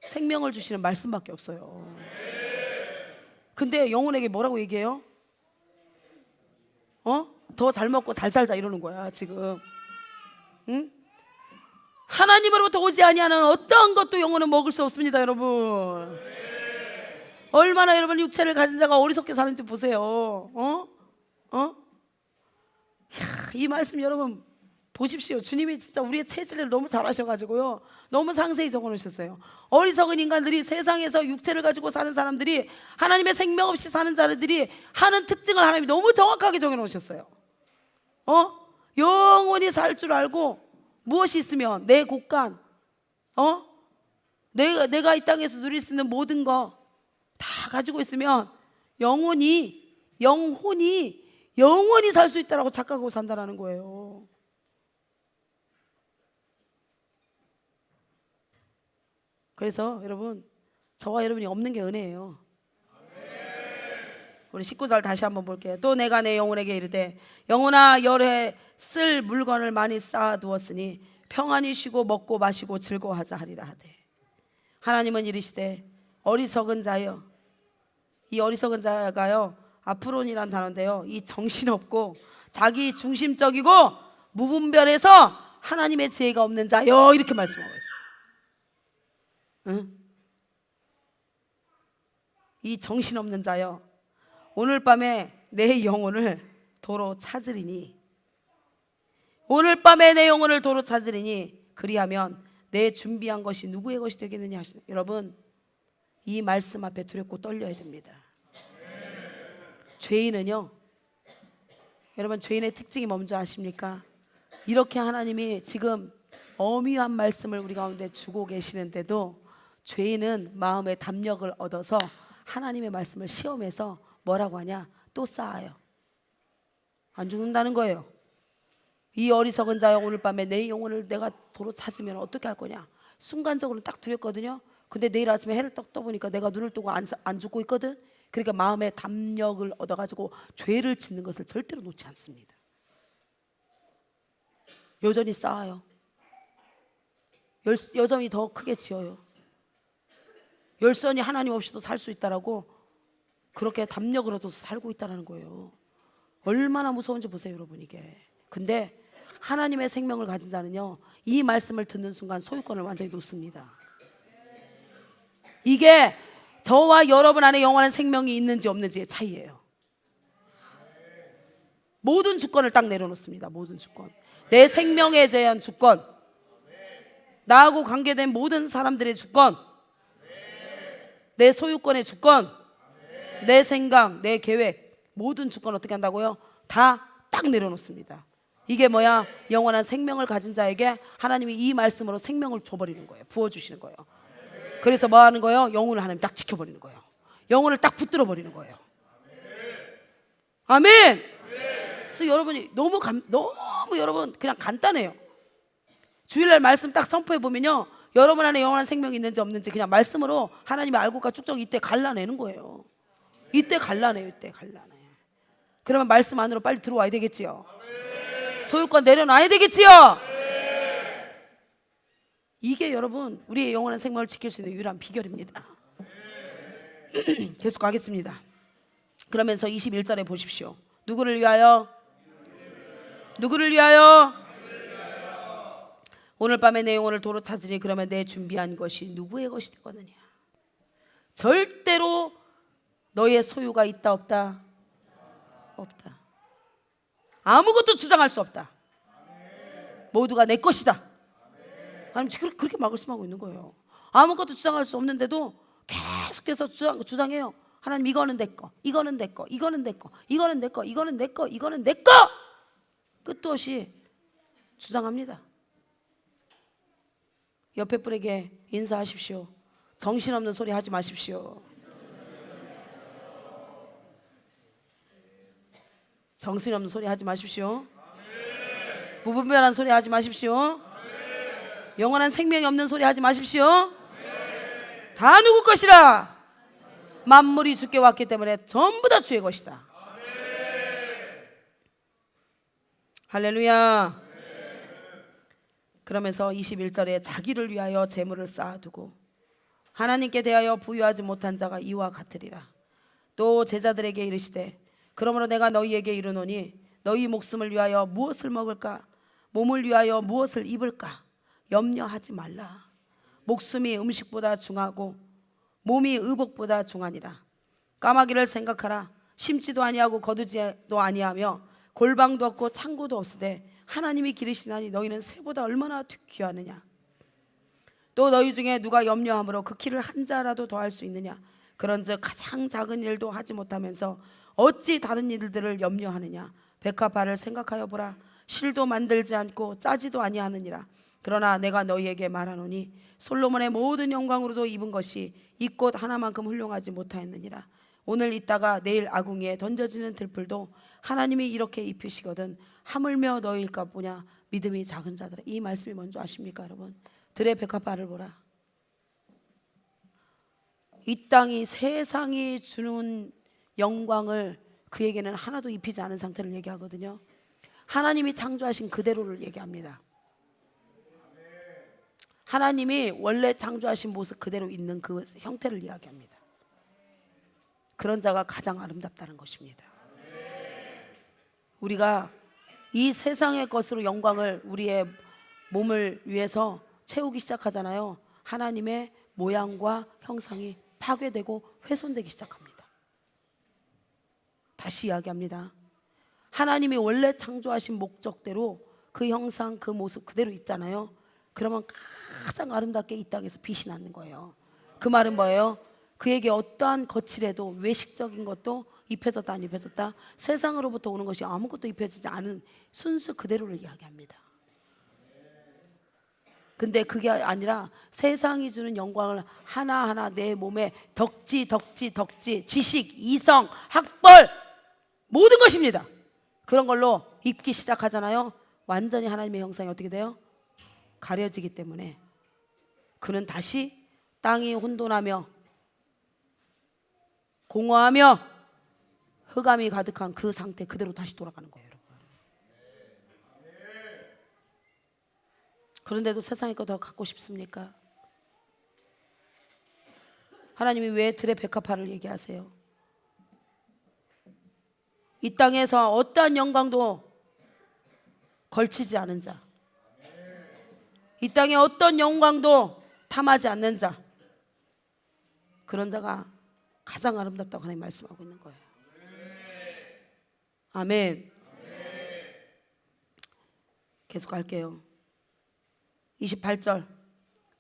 생명을 주시는 말씀밖에 없어요. 근데 영혼에게 뭐라고 얘기해요? 더 잘 먹고 잘 살자 이러는 거야 지금. 응? 하나님으로부터 오지 아니하는 어떠한 것도 영혼은 먹을 수 없습니다 여러분. 얼마나 여러분 육체를 가진 자가 어리석게 사는지 보세요. 이 말씀 여러분 보십시오. 주님이 진짜 우리의 체질을 너무 잘 아셔가지고요 너무 상세히 적어놓으셨어요. 어리석은 인간들이 세상에서 육체를 가지고 사는 사람들이 하나님의 생명 없이 사는 자들이 하는 특징을 하나님이 너무 정확하게 정해놓으셨어요. 영원히 살 줄 알고 무엇이 있으면 내 곡간 내가 이 땅에서 누릴 수 있는 모든 거 다 가지고 있으면 영혼이 살 수 있다라고 착각하고 산다라는 거예요. 그래서 여러분 저와 여러분이 없는 게 은혜예요. 우리 19절 다시 한번 볼게요. 또 내가 내 영혼에게 이르되 영혼아 여러 해 쓸 물건을 많이 쌓아두었으니 평안히 쉬고 먹고 마시고 즐거워하자 하리라 하되. 하나님은 이르시되 어리석은 자여. 이 어리석은 자가요 아프론이란 단어인데요 이 정신없고 자기 중심적이고 무분별해서 하나님의 지혜가 없는 자여 이렇게 말씀하고 있어요. 응? 이 정신없는 자여 오늘 밤에 내 영혼을 도로 찾으리니 오늘 밤에 내 영혼을 도로 찾으리니 그리하면 내 준비한 것이 누구의 것이 되겠느냐 하시네. 여러분, 이 말씀 앞에 두렵고 떨려야 됩니다. 죄인은요, 여러분, 죄인의 특징이 뭔지 아십니까? 이렇게 하나님이 지금 어미한 말씀을 우리 가운데 주고 계시는데도 죄인은 마음의 담력을 얻어서 하나님의 말씀을 시험해서 뭐라고 하냐? 또 쌓아요. 안 죽는다는 거예요. 이 어리석은 자여, 오늘 밤에 내 영혼을 내가 도로 찾으면 어떻게 할 거냐? 순간적으로 딱 두렵거든요. 근데 내일 아침에 해를 딱 떠보니까 내가 눈을 뜨고 안 죽고 있거든. 그러니까 마음의 담력을 얻어가지고 죄를 짓는 것을 절대로 놓지 않습니다. 여전히 쌓아요. 여전히 더 크게 지어요. 열선이 하나님 없이도 살 수 있다라고 그렇게 담력을 얻어서 살고 있다는 거예요. 얼마나 무서운지 보세요, 여러분. 이게 근데 하나님의 생명을 가진 자는요, 이 말씀을 듣는 순간 소유권을 완전히 놓습니다. 이게 저와 여러분 안에 영원한 생명이 있는지 없는지의 차이예요. 모든 주권을 딱 내려놓습니다. 모든 주권, 내 생명에 대한 주권, 나하고 관계된 모든 사람들의 주권, 내 소유권의 주권, 내 생각, 내 계획, 모든 주권 어떻게 한다고요? 다 딱 내려놓습니다. 이게 뭐야? 영원한 생명을 가진 자에게 하나님이 이 말씀으로 생명을 줘버리는 거예요. 부어주시는 거예요. 그래서 뭐 하는 거예요? 영혼을 하나님 딱 지켜버리는 거예요. 영혼을 딱 붙들어 버리는 거예요. 아멘. 그래서 여러분이 너무 여러분 그냥 간단해요. 주일날 말씀 딱 선포해 보면요, 여러분 안에 영원한 생명이 있는지 없는지 그냥 말씀으로 하나님이 알고가 쭉쭉 이때 갈라내는 거예요. 이때 갈라내요. 이때 갈라내. 그러면 말씀 안으로 빨리 들어와야 되겠지요. 소유권 내려놔야 되겠지요. 이게 여러분 우리의 영원한 생명을 지킬 수 있는 유일한 비결입니다. 계속 가겠습니다. 그러면서 21절에 보십시오. 누구를 위하여? 누구를 위하여? 오늘 밤에 내 영혼을 도로 찾으니 그러면 내 준비한 것이 누구의 것이 되거느냐. 절대로 너의 소유가 있다 없다? 없다. 아무것도 주장할 수 없다. 모두가 내 것이다. 하나님 그렇게 말씀하고 있는 거예요. 아무것도 주장할 수 없는데도 계속해서 주장해요. 하나님, 이거는 내 거, 이거는 내 거, 이거는 내 거, 이거는 내 거, 이거는 내 거, 이거는 내 거. 끝도 없이 주장합니다. 옆에 분에게 인사하십시오. 정신없는 소리 하지 마십시오. 정신없는 소리 하지 마십시오. 무분별한 소리 하지 마십시오. 영원한 생명이 없는 소리 하지 마십시오. 다 누구 것이라? 만물이 주께 왔기 때문에 전부 다 주의 것이다. 할렐루야. 그러면서 21절에 자기를 위하여 재물을 쌓아두고 하나님께 대하여 부유하지 못한 자가 이와 같으리라. 또 제자들에게 이르시되 그러므로 내가 너희에게 이르노니 너희 목숨을 위하여 무엇을 먹을까? 몸을 위하여 무엇을 입을까? 염려하지 말라. 목숨이 음식보다 중하고 몸이 의복보다 중하니라. 까마귀를 생각하라. 심지도 아니하고 거두지도 아니하며 골방도 없고 창고도 없으되 하나님이 기르시나니 너희는 새보다 얼마나 귀하느냐. 또 너희 중에 누가 염려함으로 그 키를 한 자라도 더할 수 있느냐. 그런즉 가장 작은 일도 하지 못하면서 어찌 다른 일들을 염려하느냐. 백합화를 생각하여 보라. 실도 만들지 않고 짜지도 아니하느니라. 그러나 내가 너희에게 말하노니 솔로몬의 모든 영광으로도 입은 것이 이 꽃 하나만큼 훌륭하지 못하였느니라. 오늘 있다가 내일 아궁이에 던져지는 들풀도 하나님이 이렇게 입히시거든 하물며 너희일까 보냐. 믿음이 작은 자들아. 이 말씀이 뭔지 아십니까 여러분? 들의 백합화를 보라. 이 땅이 세상이 주는 영광을 그에게는 하나도 입히지 않은 상태를 얘기하거든요. 하나님이 창조하신 그대로를 얘기합니다. 하나님이 원래 창조하신 모습 그대로 있는 그 형태를 이야기합니다. 그런 자가 가장 아름답다는 것입니다. 우리가 이 세상의 것으로 영광을 우리의 몸을 위해서 채우기 시작하잖아요. 하나님의 모양과 형상이 파괴되고 훼손되기 시작합니다. 다시 이야기합니다. 하나님이 원래 창조하신 목적대로 그 형상, 그 모습 그대로 있잖아요. 그러면 가장 아름답게 이 땅에서 빛이 나는 거예요. 그 말은 뭐예요? 그에게 어떠한 거칠해도 외식적인 것도 입혀졌다 안 입혀졌다, 세상으로부터 오는 것이 아무것도 입혀지지 않은 순수 그대로를 이야기합니다. 근데 그게 아니라 세상이 주는 영광을 하나하나 내 몸에 덕지, 지식, 이성, 학벌 모든 것입니다. 그런 걸로 입기 시작하잖아요. 완전히 하나님의 형상이 어떻게 돼요? 가려지기 때문에 그는 다시 땅이 혼돈하며 공허하며 흑암이 가득한 그 상태 그대로 다시 돌아가는 거예요, 여러분. 그런데도 세상의 거 더 갖고 싶습니까? 하나님이 왜 들의 백합화를 얘기하세요? 이 땅에서 어떠한 영광도 걸치지 않은 자, 이 땅에 어떤 영광도 탐하지 않는 자, 그런 자가 가장 아름답다고 하나님 말씀하고 있는 거예요. 아멘. 계속 할게요. 28절.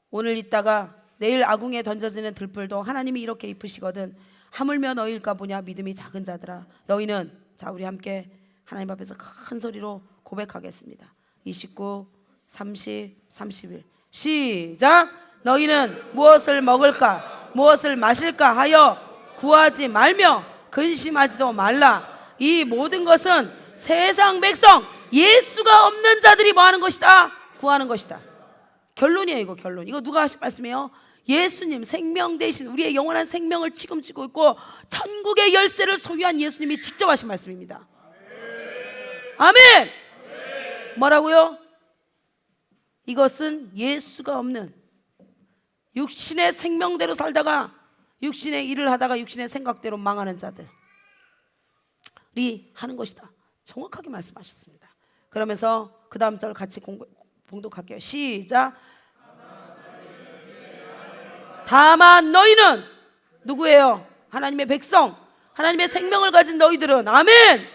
오늘 있다가 내일 아궁에 던져지는 들불도 하나님이 이렇게 입으시거든 하물며 너희일까 보냐 믿음이 작은 자들아. 너희는, 자 우리 함께 하나님 앞에서 큰 소리로 고백하겠습니다. 29, 30, 31 시작. 너희는 무엇을 먹을까 무엇을 마실까 하여 구하지 말며 근심하지도 말라. 이 모든 것은 세상 백성 예수가 없는 자들이 뭐 하는 것이다? 구하는 것이다. 결론이에요. 이거 결론. 이거 누가 하신 말씀이에요? 예수님, 생명 대신 우리의 영원한 생명을 책임지고 있고 천국의 열쇠를 소유한 예수님이 직접 하신 말씀입니다. 아멘. 뭐라고요? 이것은 예수가 없는 육신의 생명대로 살다가 육신의 일을 하다가 육신의 생각대로 망하는 자들이 하는 것이다. 정확하게 말씀하셨습니다. 그러면서 그 다음 절 같이 봉독할게요. 시작. 다만 너희는 누구예요? 하나님의 백성, 하나님의 생명을 가진 너희들은, 아멘.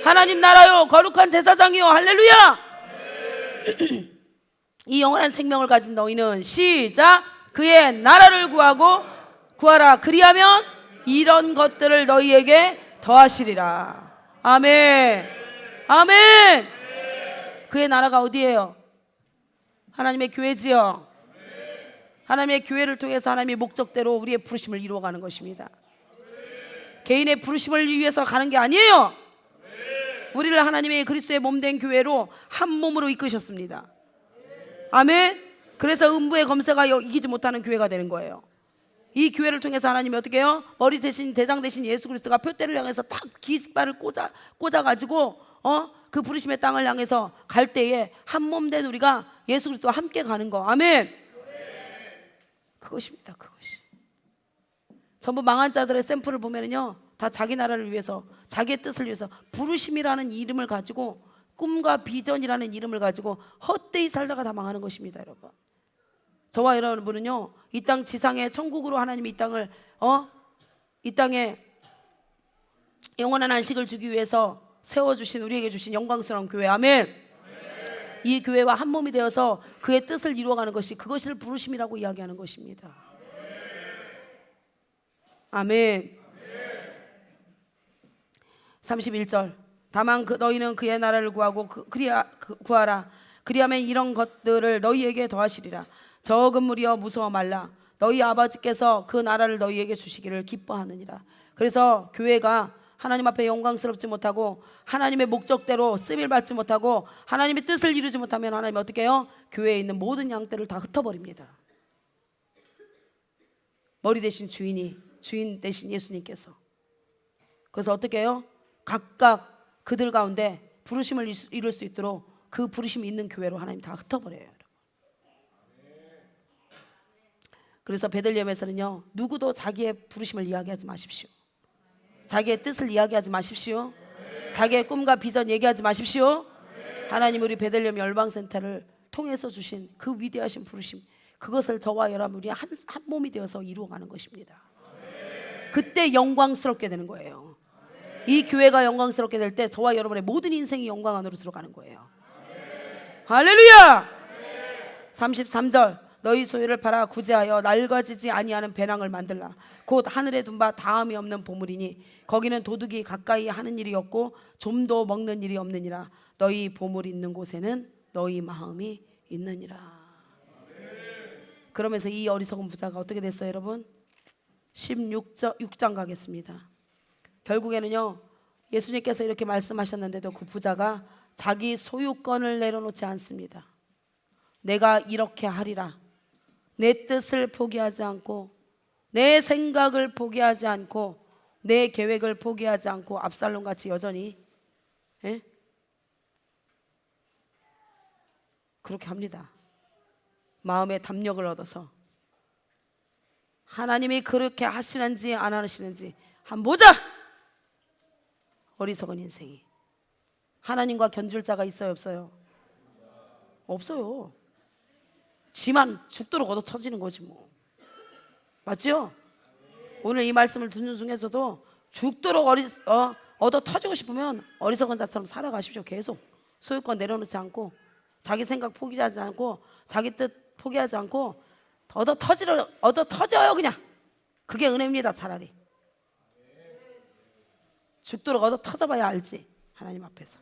하나님 나라요 거룩한 제사장이요 할렐루야. 이 영원한 생명을 가진 너희는 시작. 그의 나라를 구하라. 그리하면 이런 것들을 너희에게 더하시리라. 아멘. 아멘. 그의 나라가 어디예요? 하나님의 교회지요. 하나님의 교회를 통해서 하나님의 목적대로 우리의 부르심을 이루어가는 것입니다. 개인의 부르심을 위해서 가는 게 아니에요. 우리를 하나님의 그리스도의 몸된 교회로 한 몸으로 이끄셨습니다. 아멘. 그래서 음부의 검사가 이기지 못하는 교회가 되는 거예요. 이 교회를 통해서 하나님이 어떻게 해요? 머리 대신 대장 대신 예수 그리스도가 표대를 향해서 딱 깃발을 꽂아가지고 그 부르심의 땅을 향해서 갈 때에 한 몸 된 우리가 예수 그리스도와 함께 가는 거. 아멘. 그것입니다. 그것이 전부 망한 자들의 샘플을 보면은요 다 자기 나라를 위해서 자기의 뜻을 위해서 부르심이라는 이름을 가지고 꿈과 비전이라는 이름을 가지고 헛되이 살다가 다 망하는 것입니다. 여러분, 저와 여러분은요 이 땅 지상의 천국으로 하나님이 이 땅을 이 땅에 영원한 안식을 주기 위해서 세워주신 우리에게 주신 영광스러운 교회. 아멘. 이 교회와 한 몸이 되어서 그의 뜻을 이루어가는 것이 그것을 부르심이라고 이야기하는 것입니다. 아멘. 31절. 다만 너희는 그의 나라를 구하라. 그리하면 이런 것들을 너희에게 더하시리라. 적은 무리여 무서워 말라. 너희 아버지께서 그 나라를 너희에게 주시기를 기뻐하느니라. 그래서 교회가 하나님 앞에 영광스럽지 못하고 하나님의 목적대로 쓰임을 받지 못하고 하나님의 뜻을 이루지 못하면 하나님이 어떻게 해요? 교회에 있는 모든 양떼를 다 흩어버립니다. 머리 대신 주인 대신 예수님께서. 그래서 어떻게 해요? 각각 그들 가운데 부르심을 이룰 수 있도록 그 부르심이 있는 교회로 하나님 다 흩어버려요. 그래서 베들레헴에서는요 누구도 자기의 부르심을 이야기하지 마십시오. 자기의 뜻을 이야기하지 마십시오. 자기의 꿈과 비전 얘기하지 마십시오. 하나님 우리 베들레헴 열방센터를 통해서 주신 그 위대하신 부르심, 그것을 저와 여러분이 한 몸이 되어서 이루어가는 것입니다. 그때 영광스럽게 되는 거예요. 이 교회가 영광스럽게 될 때 저와 여러분의 모든 인생이 영광 안으로 들어가는 거예요. 할렐루야. 33절 너희 소유를 팔아 구제하여 낡아지지 아니하는 배낭을 만들라. 곧 하늘에 둔 바 다함이 없는 보물이니 거기는 도둑이 가까이 하는 일이 없고 좀도 먹는 일이 없느니라. 너희 보물이 있는 곳에는 너희 마음이 있느니라. 그러면서 이 어리석은 부자가 어떻게 됐어요 여러분? 16장 가겠습니다. 결국에는요 예수님께서 이렇게 말씀하셨는데도 그 부자가 자기 소유권을 내려놓지 않습니다. 내가 이렇게 하리라. 내 뜻을 포기하지 않고 내 생각을 포기하지 않고 내 계획을 포기하지 않고 압살롬같이 여전히 그렇게 합니다. 마음의 담력을 얻어서 하나님이 그렇게 하시는지 안 하시는지 한번 보자. 어리석은 인생이. 하나님과 견줄 자가 있어요 없어요? 없어요. 지만 죽도록 얻어 터지는 거지 뭐. 맞죠? 오늘 이 말씀을 듣는 중에서도 죽도록 얻어 터지고 싶으면 어리석은 자처럼 살아가십시오. 계속 소유권 내려놓지 않고 자기 생각 포기하지 않고 자기 뜻 포기하지 않고 얻어 터져요 그냥. 그게 은혜입니다. 차라리 죽도록 얻어 터져봐야 알지. 하나님 앞에서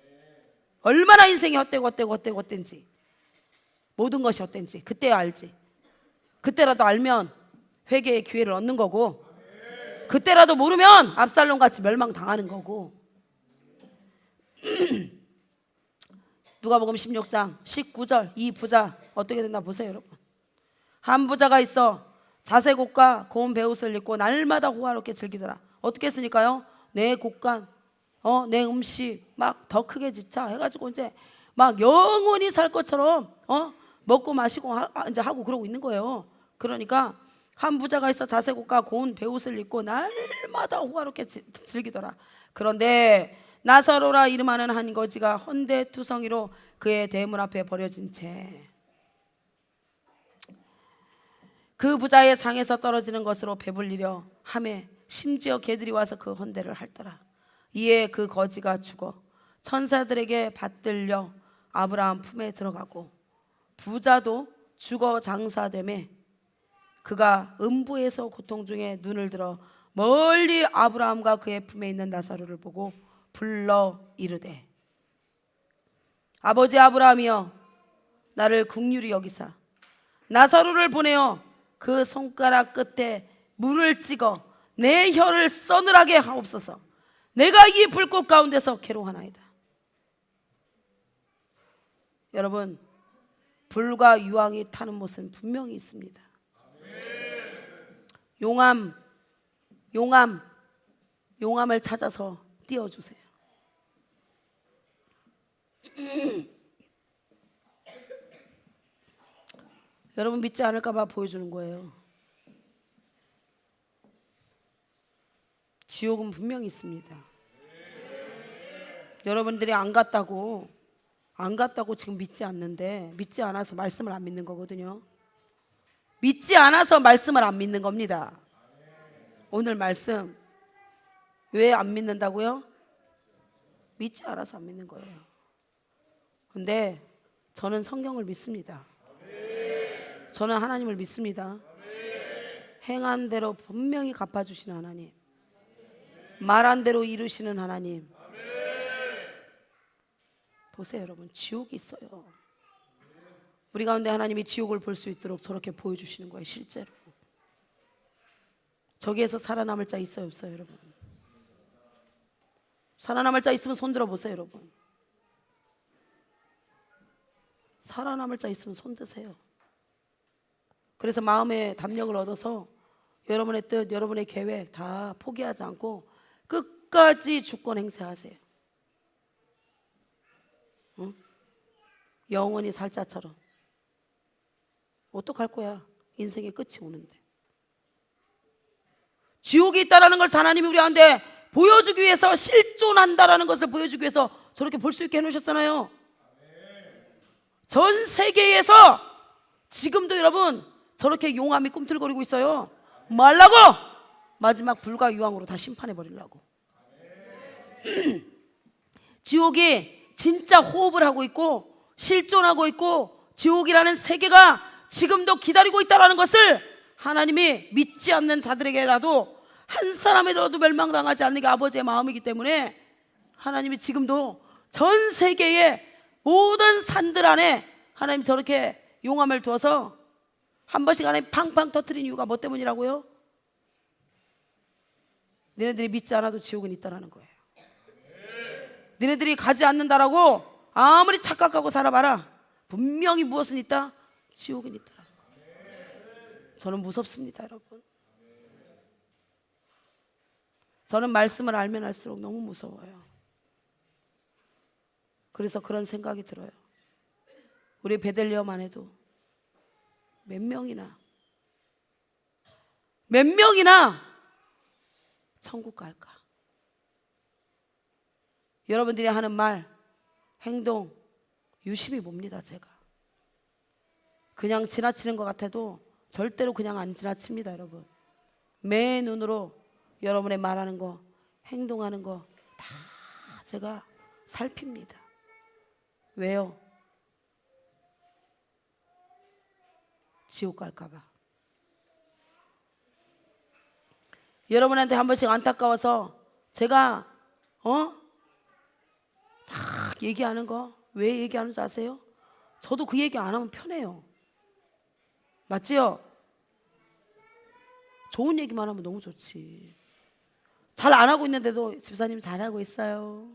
얼마나 인생이 헛되고 모든 것이 헛된지 그때야 알지. 그때라도 알면 회개의 기회를 얻는 거고 그때라도 모르면 압살롬같이 멸망당하는 거고. 누가복음 16장 19절 이 부자 어떻게 됐나 보세요 여러분. 한 부자가 있어 자색옷과 고운 베옷을 입고 날마다 호화롭게 즐기더라. 어떻게 했으니까요? 내 곡간 내 음식 막 더 크게 지차 해가지고 이제 막 영원히 살 것처럼 먹고 마시고 이제 하고 그러고 있는 거예요. 그러니까 한 부자가 있어 자색옷과 고운 베옷을 입고 날마다 호화롭게 즐기더라. 그런데 나사로라 이름하는 한 거지가 헌데투성이로 그의 대문 앞에 버려진 채 그 부자의 상에서 떨어지는 것으로 배불리려 하매 심지어 개들이 와서 그 헌데를 핥더라. 이에 그 거지가 죽어 천사들에게 받들려 아브라함 품에 들어가고 부자도 죽어 장사되매 그가 음부에서 고통 중에 눈을 들어 멀리 아브라함과 그의 품에 있는 나사로를 보고 불러 이르되 아버지 아브라함이여 나를 긍휼히 여기사 나사로를 보내어 그 손가락 끝에 물을 찍어 내 혀를 서늘하게 하옵소서. 내가 이 불꽃 가운데서 괴로워하나이다. 여러분 불과 유황이 타는 못은 분명히 있습니다. 용암을 찾아서 띄워주세요. 여러분 믿지 않을까 봐 보여주는 거예요. 지옥은 분명히 있습니다. 여러분들이 안 갔다고 지금 믿지 않는데 믿지 않아서 말씀을 안 믿는 거거든요. 믿지 않아서 말씀을 안 믿는 겁니다. 오늘 말씀 왜 안 믿는다고요? 믿지 않아서 안 믿는 거예요. 근데 저는 성경을 믿습니다. 저는 하나님을 믿습니다. 행한 대로 분명히 갚아주시는 하나님, 말한 대로 이루시는 하나님. 보세요 여러분, 지옥이 있어요. 우리 가운데 하나님이 지옥을 볼 수 있도록 저렇게 보여주시는 거예요. 실제로 저기에서 살아남을 자 있어요 없어요 여러분? 살아남을 자 있으면 손 들어보세요 여러분. 살아남을 자 있으면 손 드세요. 그래서 마음의 담력을 얻어서 여러분의 뜻, 여러분의 계획 다 포기하지 않고 끝까지 주권 행세하세요. 응? 영원히 살 자처럼. 어떡할 거야? 인생의 끝이 오는데. 지옥이 있다라는 걸 하나님이 우리한테 보여주기 위해서, 실존한다라는 것을 보여주기 위해서 저렇게 볼 수 있게 해놓으셨잖아요. 전 세계에서 지금도 여러분 저렇게 용암이 꿈틀거리고 있어요. 뭐 하려고? 마지막 불과 유황으로 다 심판해버리려고. 지옥이 진짜 호흡을 하고 있고 실존하고 있고 지옥이라는 세계가 지금도 기다리고 있다는 것을 하나님이 믿지 않는 자들에게라도 한 사람이라도 멸망당하지 않는 게 아버지의 마음이기 때문에 하나님이 지금도 전 세계의 모든 산들 안에 하나님 저렇게 용암을 두어서 한 번씩 안에 팡팡 터뜨린 이유가 뭐 때문이라고요? 너네들이 믿지 않아도 지옥은 있다라는 거예요. 너네들이 가지 않는다라고 아무리 착각하고 살아봐라, 분명히 무엇은 있다? 지옥은 있다라는 거예요. 저는 무섭습니다, 여러분. 저는 말씀을 알면 알수록 너무 무서워요. 그래서 그런 생각이 들어요. 우리 베들레헴 해도 몇 명이나 천국 갈까? 여러분들이 하는 말, 행동 유심히 봅니다. 제가 그냥 지나치는 것 같아도 절대로 그냥 안 지나칩니다. 여러분, 매 눈으로 여러분의 말하는 거, 행동하는 거 다 제가 살핍니다. 왜요? 지옥 갈까봐. 여러분한테 한 번씩 안타까워서 제가 막 얘기하는 거, 왜 얘기하는 줄 아세요? 저도 그 얘기 안 하면 편해요. 맞지요? 좋은 얘기만 하면 너무 좋지. 잘 안 하고 있는데도 집사님 잘하고 있어요.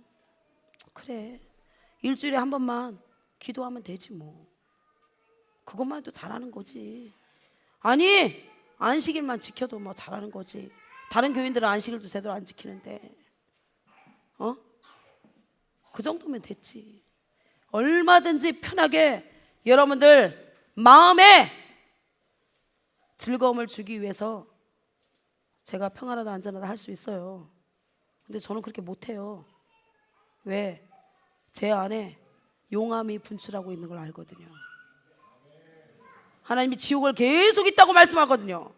그래, 일주일에 한 번만 기도하면 되지 뭐. 그것만 해도 잘하는 거지. 아니, 안식일만 지켜도 뭐 잘하는 거지. 다른 교인들은 안식일도 제대로 안 지키는데 그 정도면 됐지. 얼마든지 편하게 여러분들 마음에 즐거움을 주기 위해서 제가 평안하다 안전하다 할 수 있어요. 근데 저는 그렇게 못해요. 왜? 제 안에 용암이 분출하고 있는 걸 알거든요. 하나님이 지옥을 계속 있다고 말씀하거든요.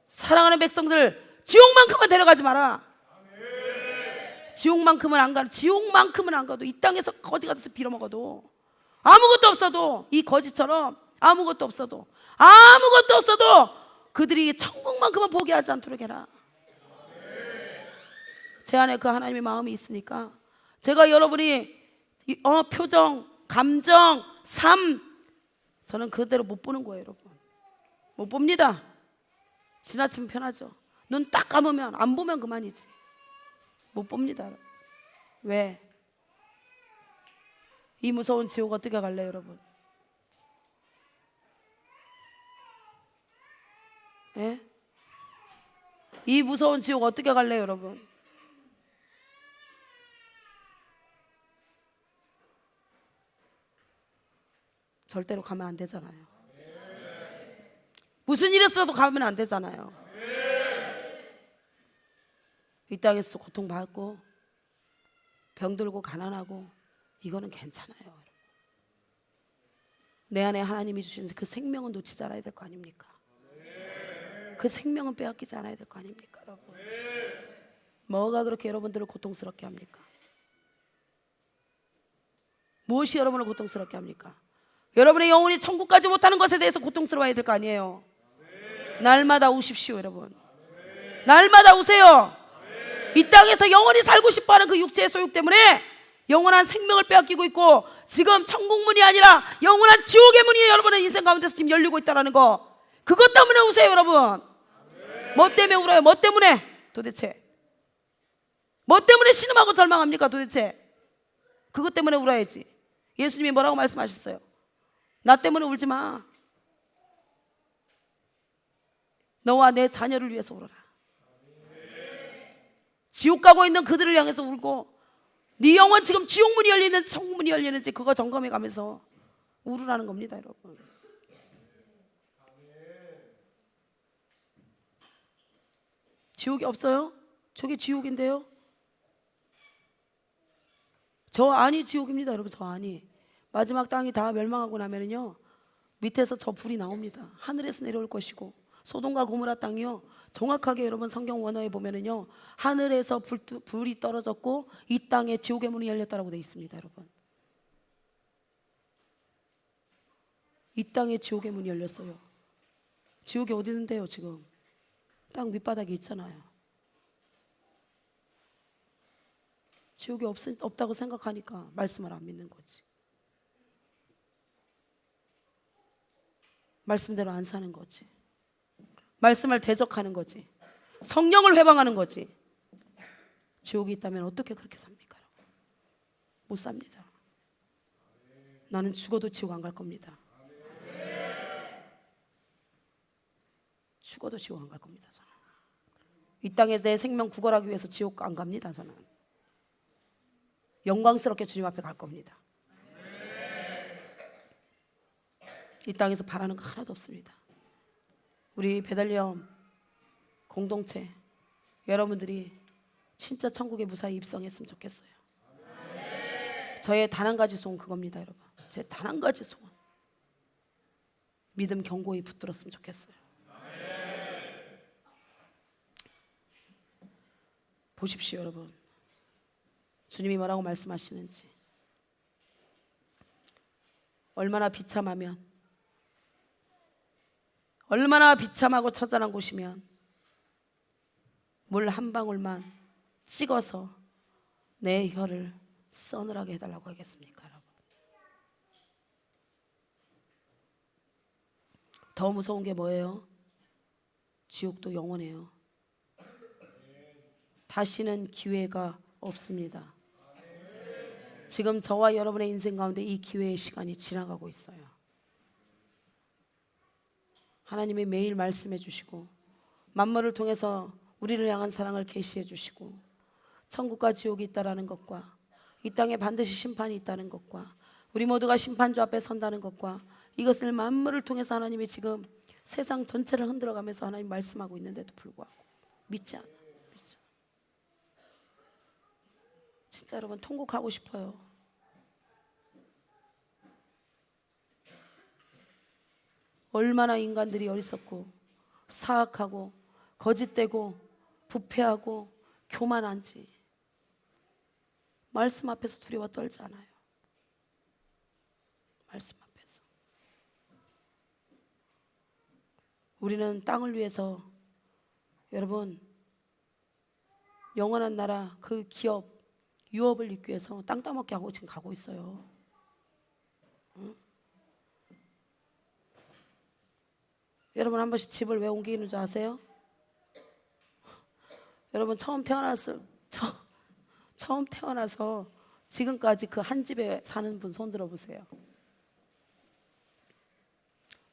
사랑하는 백성들, 지옥만큼은 데려가지 마라. 지옥만큼은 안 가도 이 땅에서 거지 같아서 빌어먹어도, 아무것도 없어도, 이 거지처럼 아무것도 없어도 그들이 천국만큼은 포기하지 않도록 해라. 제 안에 그 하나님의 마음이 있으니까 제가 여러분이 표정, 감정, 삶, 저는 그대로 못 보는 거예요. 여러분, 못 봅니다. 지나치면 편하죠. 눈 딱 감으면, 안 보면 그만이지. 못 봅니다. 왜? 이 무서운 지옥 어떻게 갈래요, 여러분? 예? 이 무서운 지옥 어떻게 갈래요, 여러분? 절대로 가면 안 되잖아요. 무슨 일 있어도 가면 안 되잖아요. 이 땅에서 고통받고 병들고 가난하고 이거는 괜찮아요. 내 안에 하나님이 주신 그 생명은 놓치지 않아야 될 거 아닙니까? 그 생명은 빼앗기지 않아야 될 거 아닙니까, 여러분? 뭐가 그렇게 여러분들을 고통스럽게 합니까? 무엇이 여러분을 고통스럽게 합니까? 여러분의 영혼이 천국까지 못하는 것에 대해서 고통스러워야 될 거 아니에요. 날마다 우십시오, 여러분. 날마다 우세요. 이 땅에서 영원히 살고 싶어하는 그 육체의 소욕 때문에 영원한 생명을 빼앗기고 있고, 지금 천국문이 아니라 영원한 지옥의 문이 여러분의 인생 가운데서 지금 열리고 있다는 거, 그것 때문에 우세요, 여러분. 뭐 때문에 울어요? 뭐 때문에? 도대체 뭐 때문에 신음하고 절망합니까? 도대체 그것 때문에 울어야지. 예수님이 뭐라고 말씀하셨어요? 나 때문에 울지 마. 너와 내 자녀를 위해서 울어라. 지옥 가고 있는 그들을 향해서 울고, 네 영혼 지금 지옥문이 열리는지 천국문이 열리는지 그거 점검해 가면서 울으라는 겁니다, 여러분. 지옥이 없어요? 저게 지옥인데요? 저 안이 지옥입니다, 여러분. 저 안이. 마지막 땅이 다 멸망하고 나면은요, 밑에서 저 불이 나옵니다. 하늘에서 내려올 것이고, 소돔과 고모라 땅이요, 정확하게 여러분 성경 원어에 보면은요, 하늘에서 불이 떨어졌고 이 땅에 지옥의 문이 열렸다라고 되어 있습니다, 여러분. 이 땅에 지옥의 문이 열렸어요. 지옥이 어디 있는데요? 지금 땅 밑바닥에 있잖아요. 지옥이 없다고 생각하니까 말씀을 안 믿는 거지. 말씀대로 안 사는 거지. 말씀을 대적하는 거지. 성령을 회방하는 거지. 지옥이 있다면 어떻게 그렇게 삽니까? 못 삽니다. 나는 죽어도 지옥 안 갈 겁니다. 죽어도 지옥 안 갈 겁니다. 저는 이 땅에 내 생명 구걸하기 위해서 지옥 안 갑니다. 저는 영광스럽게 주님 앞에 갈 겁니다. 이 땅에서 바라는 거 하나도 없습니다. 우리 베들레헴 공동체 여러분들이 진짜 천국에 무사히 입성했으면 좋겠어요. 저의 단 한 가지 소원 그겁니다. 여러분, 제 단 한 가지 소원, 믿음 견고히 붙들었으면 좋겠어요. 보십시오 여러분, 주님이 뭐라고 말씀하시는지. 얼마나 비참하면, 얼마나 비참하고 처절한 곳이면 물 한 방울만 찍어서 내 혀를 서늘하게 해달라고 하겠습니까 여러분? 더 무서운 게 뭐예요? 지옥도 영원해요. 다시는 기회가 없습니다. 지금 저와 여러분의 인생 가운데 이 기회의 시간이 지나가고 있어요. 하나님이 매일 말씀해 주시고 만물을 통해서 우리를 향한 사랑을 계시해 주시고 천국과 지옥이 있다라는 것과 이 땅에 반드시 심판이 있다는 것과 우리 모두가 심판주 앞에 선다는 것과 이것을 만물을 통해서 하나님이 지금 세상 전체를 흔들어가면서 하나님 말씀하고 있는데도 불구하고 믿지 않아. 진짜 여러분 통곡하고 싶어요. 얼마나 인간들이 어리석고 사악하고 거짓되고 부패하고 교만한지 말씀 앞에서 두려워 떨지 않아요. 말씀 앞에서 우리는 땅을 위해서 여러분 영원한 나라 그 기업 유업을 잇기 위해서 땅 따먹게 하고 지금 가고 있어요. 응? 여러분 한 번씩 집을 왜 옮기는 줄 아세요? 여러분 처음 태어나서 지금까지 그 한 집에 사는 분 손 들어보세요.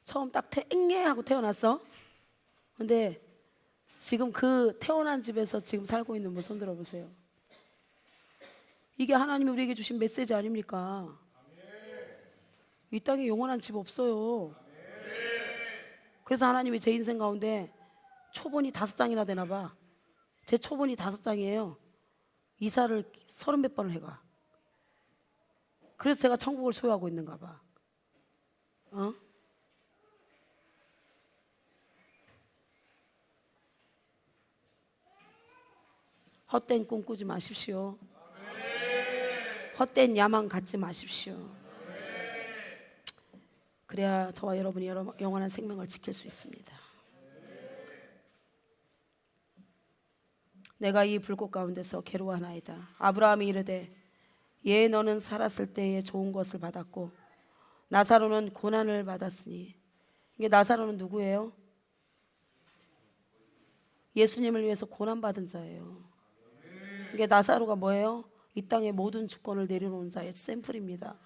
처음 딱 앵애 하고 태어났어. 근데 지금 그 태어난 집에서 지금 살고 있는 분 손 들어보세요. 이게 하나님이 우리에게 주신 메시지 아닙니까? 이 땅에 영원한 집 없어요. 그래서 하나님이 제 인생 가운데 초본이 5장이나 되나 봐. 제 초본이 5장이에요. 이사를 30몇 번을 해가. 그래서 제가 천국을 소유하고 있는가 봐. 헛된 꿈 꾸지 마십시오. 헛된 야망 갖지 마십시오. 그래야 저와 여러분이 영원한 생명을 지킬 수 있습니다. 내가 이 불꽃 가운데서 괴로워하나이다. 아브라함이 이르되 예 너는 살았을 때에 좋은 것을 받았고 나사로는 고난을 받았으니. 이게 나사로는 누구예요? 예수님을 위해서 고난받은 자예요. 이게 나사로가 뭐예요? 이 땅의 모든 주권을 내려놓은 자의 샘플입니다.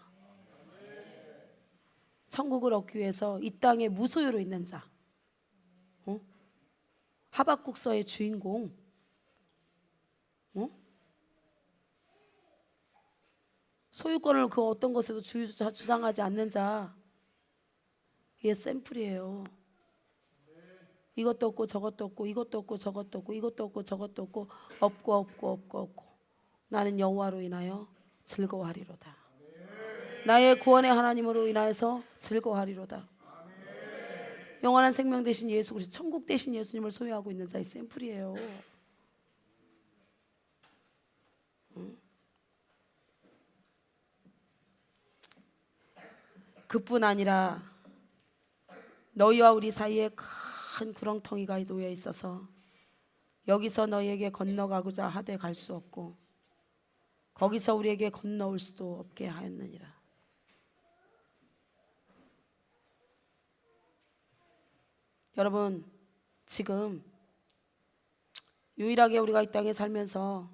천국을 얻기 위해서 이 땅에 무소유로 있는 자, 하박국서의 주인공, 소유권을 그 어떤 것에도 주장하지 않는 자, 이게 샘플이에요. 이것도 없고 저것도 없고 이것도 없고 저것도 없고 이것도 없고 저것도 없고 없고 나는 여호와로 인하여 즐거워하리로다. 나의 구원의 하나님으로 인하여서 즐거워하리로다. 영원한 생명 되신 예수 그리스도, 천국 되신 예수님을 소유하고 있는 자의 샘플이에요. 그뿐 아니라 너희와 우리 사이에 큰 구렁텅이가 놓여 있어서 여기서 너희에게 건너가고자 하되 갈 수 없고 거기서 우리에게 건너올 수도 없게 하였느니라. 여러분, 지금 유일하게 우리가 이 땅에 살면서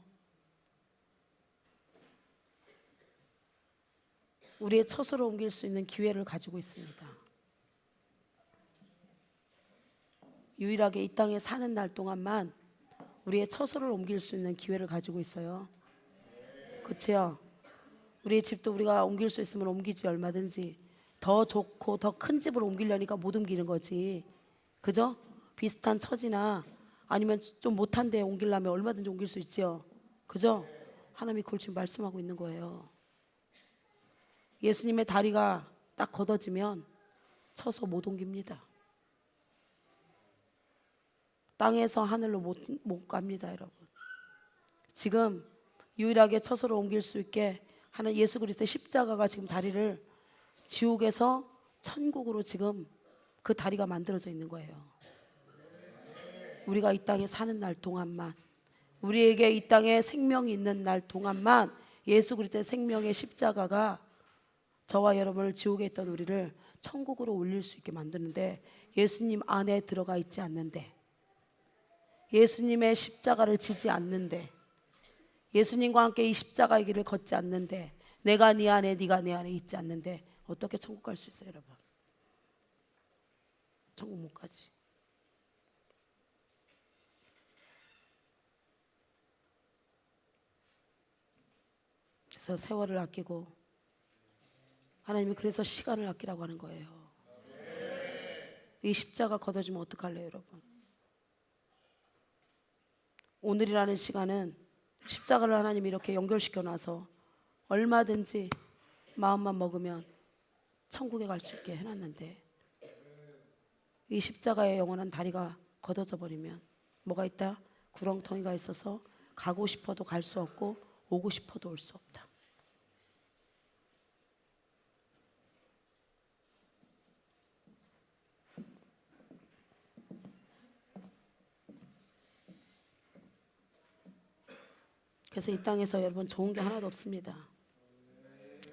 우리의 처소를 옮길 수 있는 기회를 가지고 있습니다. 유일하게 이 땅에 사는 날 동안만 우리의 처소를 옮길 수 있는 기회를 가지고 있어요. 그렇지요? 우리의 집도 우리가 옮길 수 있으면 옮기지. 얼마든지 더 좋고 더 큰 집을 옮기려니까 못 옮기는 거지. 그죠? 비슷한 처지나 아니면 좀 못한 데 옮기려면 얼마든지 옮길 수 있지요. 그죠? 하나님이 그걸 지금 말씀하고 있는 거예요. 예수님의 다리가 딱 걷어지면 처소 못 옮깁니다. 땅에서 하늘로 못 갑니다, 여러분. 지금 유일하게 처소를 옮길 수 있게 하는 예수 그리스도의 십자가가 지금 다리를 지옥에서 천국으로 지금 그 다리가 만들어져 있는 거예요. 우리가 이 땅에 사는 날 동안만, 우리에게 이 땅에 생명이 있는 날 동안만 예수 그리스도의 생명의 십자가가 저와 여러분을 지옥에 있던 우리를 천국으로 올릴 수 있게 만드는데, 예수님 안에 들어가 있지 않는데, 예수님의 십자가를 지지 않는데, 예수님과 함께 이 십자가의 길을 걷지 않는데, 내가 네 안에 네가 내 안에 있지 않는데 어떻게 천국 갈 수 있어요, 여러분? 천국 못 가지. 그래서 세월을 아끼고, 하나님이 그래서 시간을 아끼라고 하는 거예요. 이 십자가 걷어지면 어떡할래요, 여러분? 오늘이라는 시간은 십자가를 하나님이 이렇게 연결시켜 놔서 얼마든지 마음만 먹으면 천국에 갈 수 있게 해놨는데, 이 십자가의 영원한 다리가 걷어져 버리면 뭐가 있다? 구렁텅이가 있어서 가고 싶어도 갈 수 없고 오고 싶어도 올 수 없다. 그래서 이 땅에서 여러분 좋은 게 하나도 없습니다.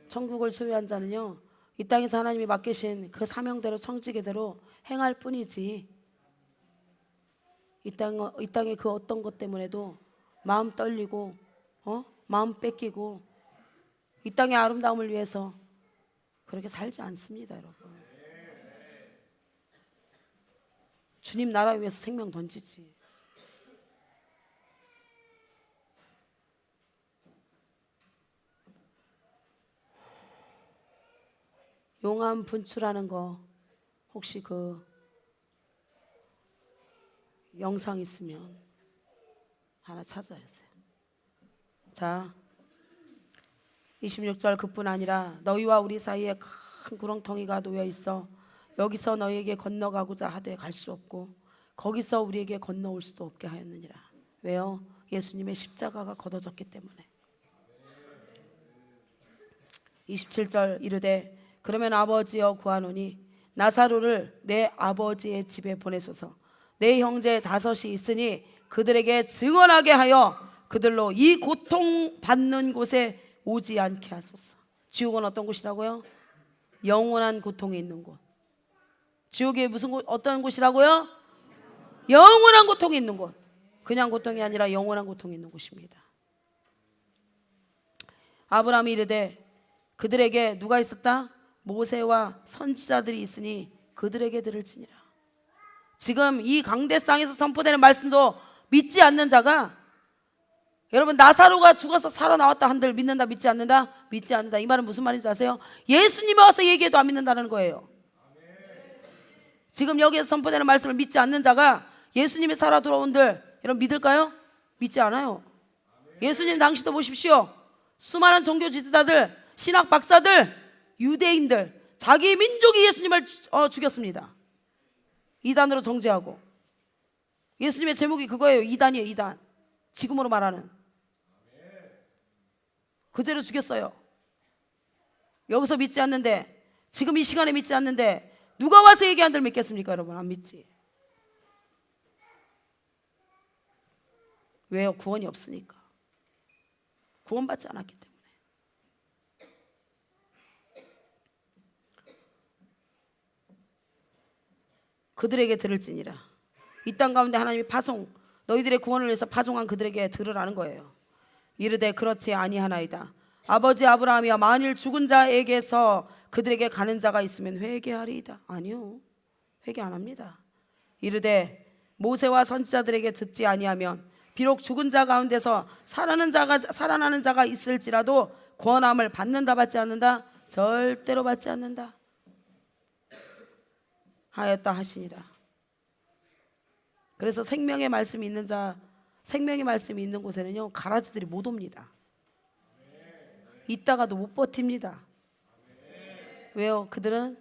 천국을 소유한 자는요, 이 땅에서 하나님이 맡기신 그 사명대로 청지기대로 행할 뿐이지, 이 땅의 그 어떤 것 때문에도 마음 떨리고 마음 뺏기고 이 땅의 아름다움을 위해서 그렇게 살지 않습니다, 여러분. 주님 나라 위해서 생명 던지지. 용암 분출하는 거 혹시 그 영상 있으면 하나 찾아야 돼요. 자, 26절 그뿐 아니라 너희와 우리 사이에 큰 구렁텅이가 놓여 있어 여기서 너희에게 건너가고자 하되 갈 수 없고 거기서 우리에게 건너올 수도 없게 하였느니라. 왜요? 예수님의 십자가가 걷어졌기 때문에. 27절 이르되 그러면 아버지여 구하노니 나사로를 내 아버지의 집에 보내소서. 내 형제 5이 있으니 그들에게 증언하게 하여 그들로 이 고통받는 곳에 오지 않게 하소서. 지옥은 어떤 곳이라고요? 영원한 고통이 있는 곳. 지옥이 어떤 곳이라고요? 영원한 고통이 있는 곳. 그냥 고통이 아니라 영원한 고통이 있는 곳입니다. 아브라함이 이르되 그들에게 누가 있었다? 모세와 선지자들이 있으니 그들에게 들을지니라. 지금 이 강대상에서 선포되는 말씀도 믿지 않는 자가, 여러분 나사로가 죽어서 살아나왔다 한들 믿는다 믿지 않는다? 믿지 않는다. 이 말은 무슨 말인지 아세요? 예수님이 와서 얘기해도 안 믿는다는 거예요. 지금 여기에서 선포되는 말씀을 믿지 않는 자가 예수님이 살아 돌아온들 여러분 믿을까요? 믿지 않아요. 예수님 당시도 보십시오. 수많은 종교 지도자들, 신학 박사들, 유대인들, 자기 민족이 예수님을 죽였습니다. 이단으로 정죄하고. 예수님의 제목이 그거예요. 이단이에요, 이단. 지금으로 말하는. 그제로 죽였어요. 여기서 믿지 않는데, 지금 이 시간에 믿지 않는데 누가 와서 얘기한 대로 믿겠습니까? 여러분, 안 믿지. 왜요? 구원이 없으니까. 구원받지 않았기 때문에. 그들에게 들을지니라. 이 땅 가운데 하나님이 너희들의 구원을 위해서 파송한 그들에게 들으라는 거예요. 이르되 그렇지 아니하나이다. 아버지 아브라함이여 만일 죽은 자에게서 그들에게 가는 자가 있으면 회개하리이다. 아니요, 회개 안 합니다. 이르되 모세와 선지자들에게 듣지 아니하면 비록 죽은 자 가운데서 살아나는 자가 있을지라도 구원함을 받는다 받지 않는다? 절대로 받지 않는다 하였다 하시니라. 그래서 생명의 말씀이 있는 곳에는요 가라지들이 못 옵니다. 있다가도 못 버팁니다. 왜요? 그들은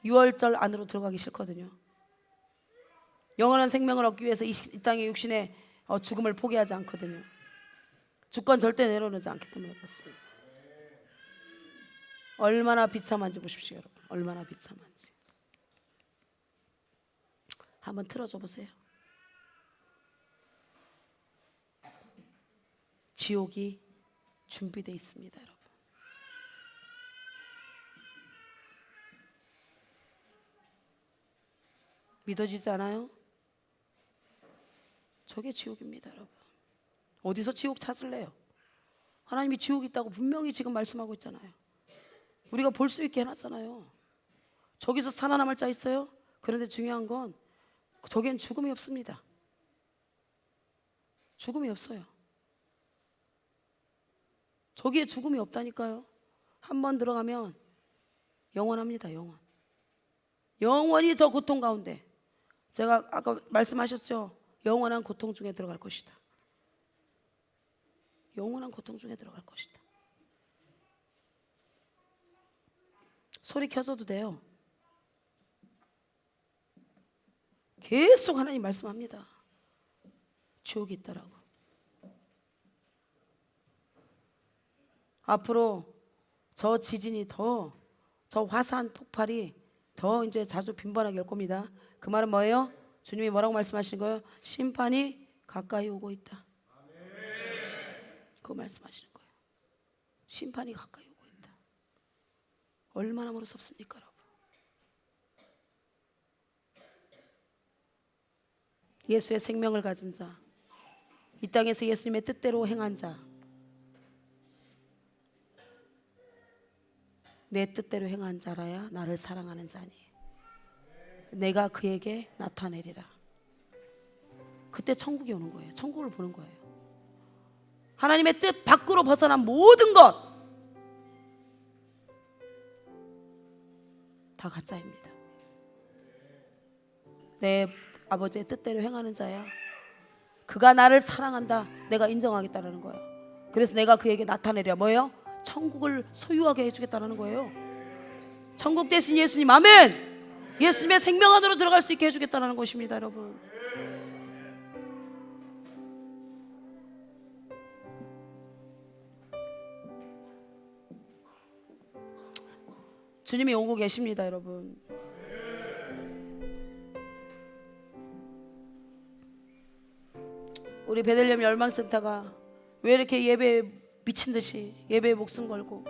유월절 안으로 들어가기 싫거든요. 영원한 생명을 얻기 위해서 이 땅의 육신의 죽음을 포기하지 않거든요. 주권 절대 내려놓지 않기 때문에 그렇습니다. 얼마나 비참한지 보십시오, 여러분. 얼마나 비참한지. 한번 틀어줘 보세요. 지옥이 준비되어 있습니다, 여러분. 믿어지지 않아요? 저게 지옥입니다, 여러분. 어디서 지옥 찾을래요? 하나님이 지옥 있다고 분명히 지금 말씀하고 있잖아요. 우리가 볼 수 있게 해놨잖아요. 저기서 살아남을 자 있어요? 그런데 중요한 건 저기엔 죽음이 없습니다. 죽음이 없어요. 저기에 죽음이 없다니까요. 한번 들어가면 영원합니다. 영원히 저 고통 가운데. 제가 아까 말씀하셨죠? 영원한 고통 중에 들어갈 것이다. 영원한 고통 중에 들어갈 것이다. 소리 켜줘도 돼요. 계속 하나님 말씀합니다. 지옥이 있다라고. 앞으로 저 지진이 저 화산 폭발이 더 이제 자주 빈번하게 올 겁니다. 그 말은 뭐예요? 주님이 뭐라고 말씀하시는 거예요? 심판이 가까이 오고 있다. 그거 말씀하시는 거예요. 심판이 가까이 오고 있다. 얼마나 무섭습니까, 여러분? 예수의 생명을 가진 자, 이 땅에서 예수님의 뜻대로 행한 자, 내 뜻대로 행한 자라야 나를 사랑하는 자니 내가 그에게 나타내리라. 그때 천국이 오는 거예요. 천국을 보는 거예요. 하나님의 뜻 밖으로 벗어난 모든 것 다 가짜입니다. 내 아버지의 뜻대로 행하는 자야. 그가 나를 사랑한다. 내가 인정하겠다라는 거예요. 그래서 내가 그에게 나타내려 뭐예요? 천국을 소유하게 해주겠다는 거예요. 천국 대신 예수님, 아멘. 예수님의 생명 안으로 들어갈 수 있게 해주겠다는 것입니다, 여러분. 주님이 오고 계십니다, 여러분. 우리 베들레헴 열방센터가 왜 이렇게 예배에 미친 듯이 예배에 목숨 걸고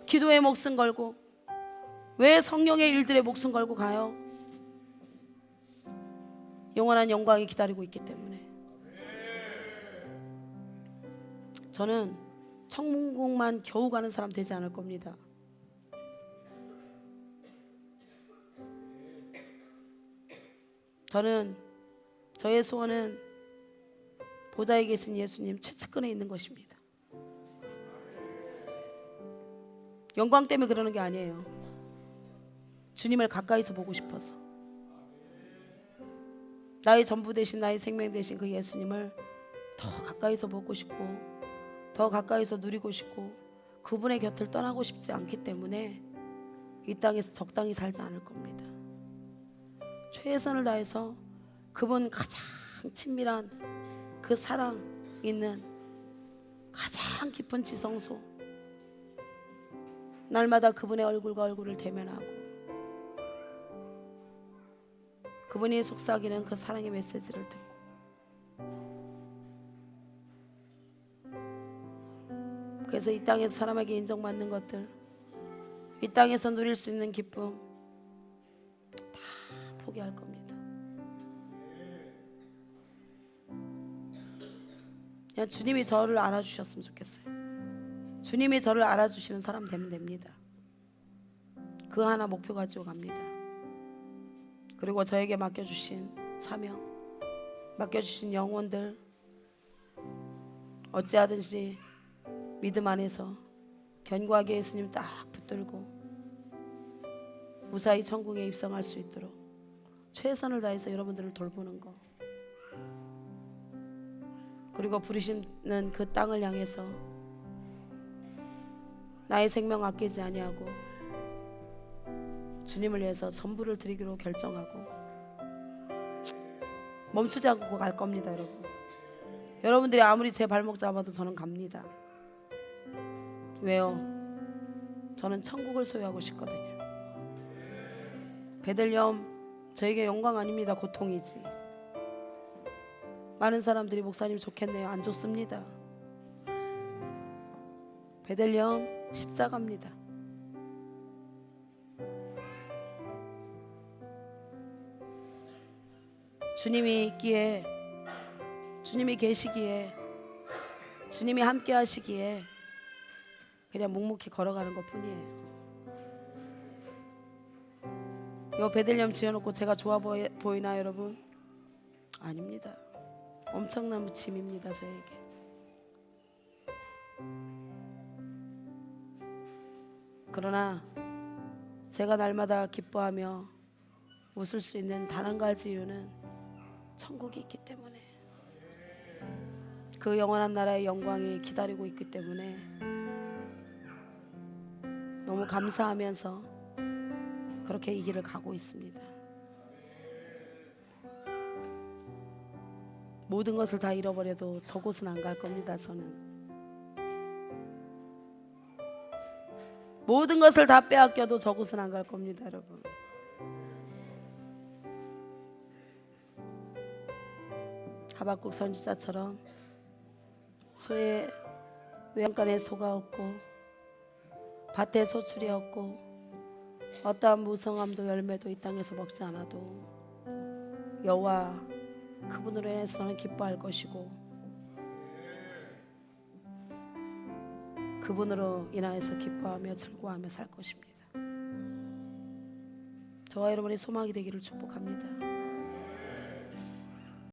기도에 목숨 걸고 왜 성령의 일들에 목숨 걸고 가요? 영원한 영광이 기다리고 있기 때문에. 저는 천국만 겨우 가는 사람 되지 않을 겁니다. 저의 소원은 보좌에 계신 예수님 최측근에 있는 것입니다. 영광 때문에 그러는 게 아니에요. 주님을 가까이서 보고 싶어서. 나의 전부 되신, 나의 생명 되신 그 예수님을 더 가까이서 보고 싶고 더 가까이서 누리고 싶고 그분의 곁을 떠나고 싶지 않기 때문에 이 땅에서 적당히 살지 않을 겁니다. 최선을 다해서 그분 가장 친밀한 그 사랑 있는 가장 깊은 지성소, 날마다 그분의 얼굴과 얼굴을 대면하고 그분이 속삭이는 그 사랑의 메시지를 듣고 그래서 이 땅에서 사람에게 인정받는 것들, 이 땅에서 누릴 수 있는 기쁨 다 포기할 겁니다. 그냥 주님이 저를 알아주셨으면 좋겠어요. 주님이 저를 알아주시는 사람 되면 됩니다. 그 하나 목표 가지고 갑니다. 그리고 저에게 맡겨주신 사명, 맡겨주신 영혼들 어찌하든지 믿음 안에서 견고하게 예수님 딱 붙들고 무사히 천국에 입성할 수 있도록 최선을 다해서 여러분들을 돌보는 거, 그리고 부르시는 그 땅을 향해서 나의 생명 아끼지 아니하고 주님을 위해서 전부를 드리기로 결정하고 멈추지 않고 갈 겁니다. 여러분들이 아무리 제 발목 잡아도 저는 갑니다. 왜요? 저는 천국을 소유하고 싶거든요. 베들레헴 저에게 영광 아닙니다. 고통이지. 많은 사람들이 목사님 좋겠네요. 안 좋습니다. 베들레헴 십자가입니다. 주님이 있기에, 주님이 계시기에, 주님이 함께 하시기에 그냥 묵묵히 걸어가는 것 뿐이에요. 이 베들레헴 지어놓고 제가 좋아 보이나 여러분? 아닙니다. 엄청난 짐입니다. 저에게. 그러나 제가 날마다 기뻐하며 웃을 수 있는 단 한 가지 이유는 천국이 있기 때문에, 그 영원한 나라의 영광이 기다리고 있기 때문에 너무 감사하면서 그렇게 이 길을 가고 있습니다. 모든 것을 다 잃어버려도 저곳은 안 갈 겁니다. 저는 모든 것을 다 빼앗겨도 저곳은 안 갈 겁니다. 여러분, 하박국 선지자처럼 소의 외양간에 소가 없고 밭에 소출이 없고 어떠한 무성함도 열매도 이 땅에서 먹지 않아도 여호와 그분으로 인해서 저는 기뻐할 것이고 그분으로 인하여서 기뻐하며 즐거워하며 살 것입니다. 저와 여러분의 소망이 되기를 축복합니다.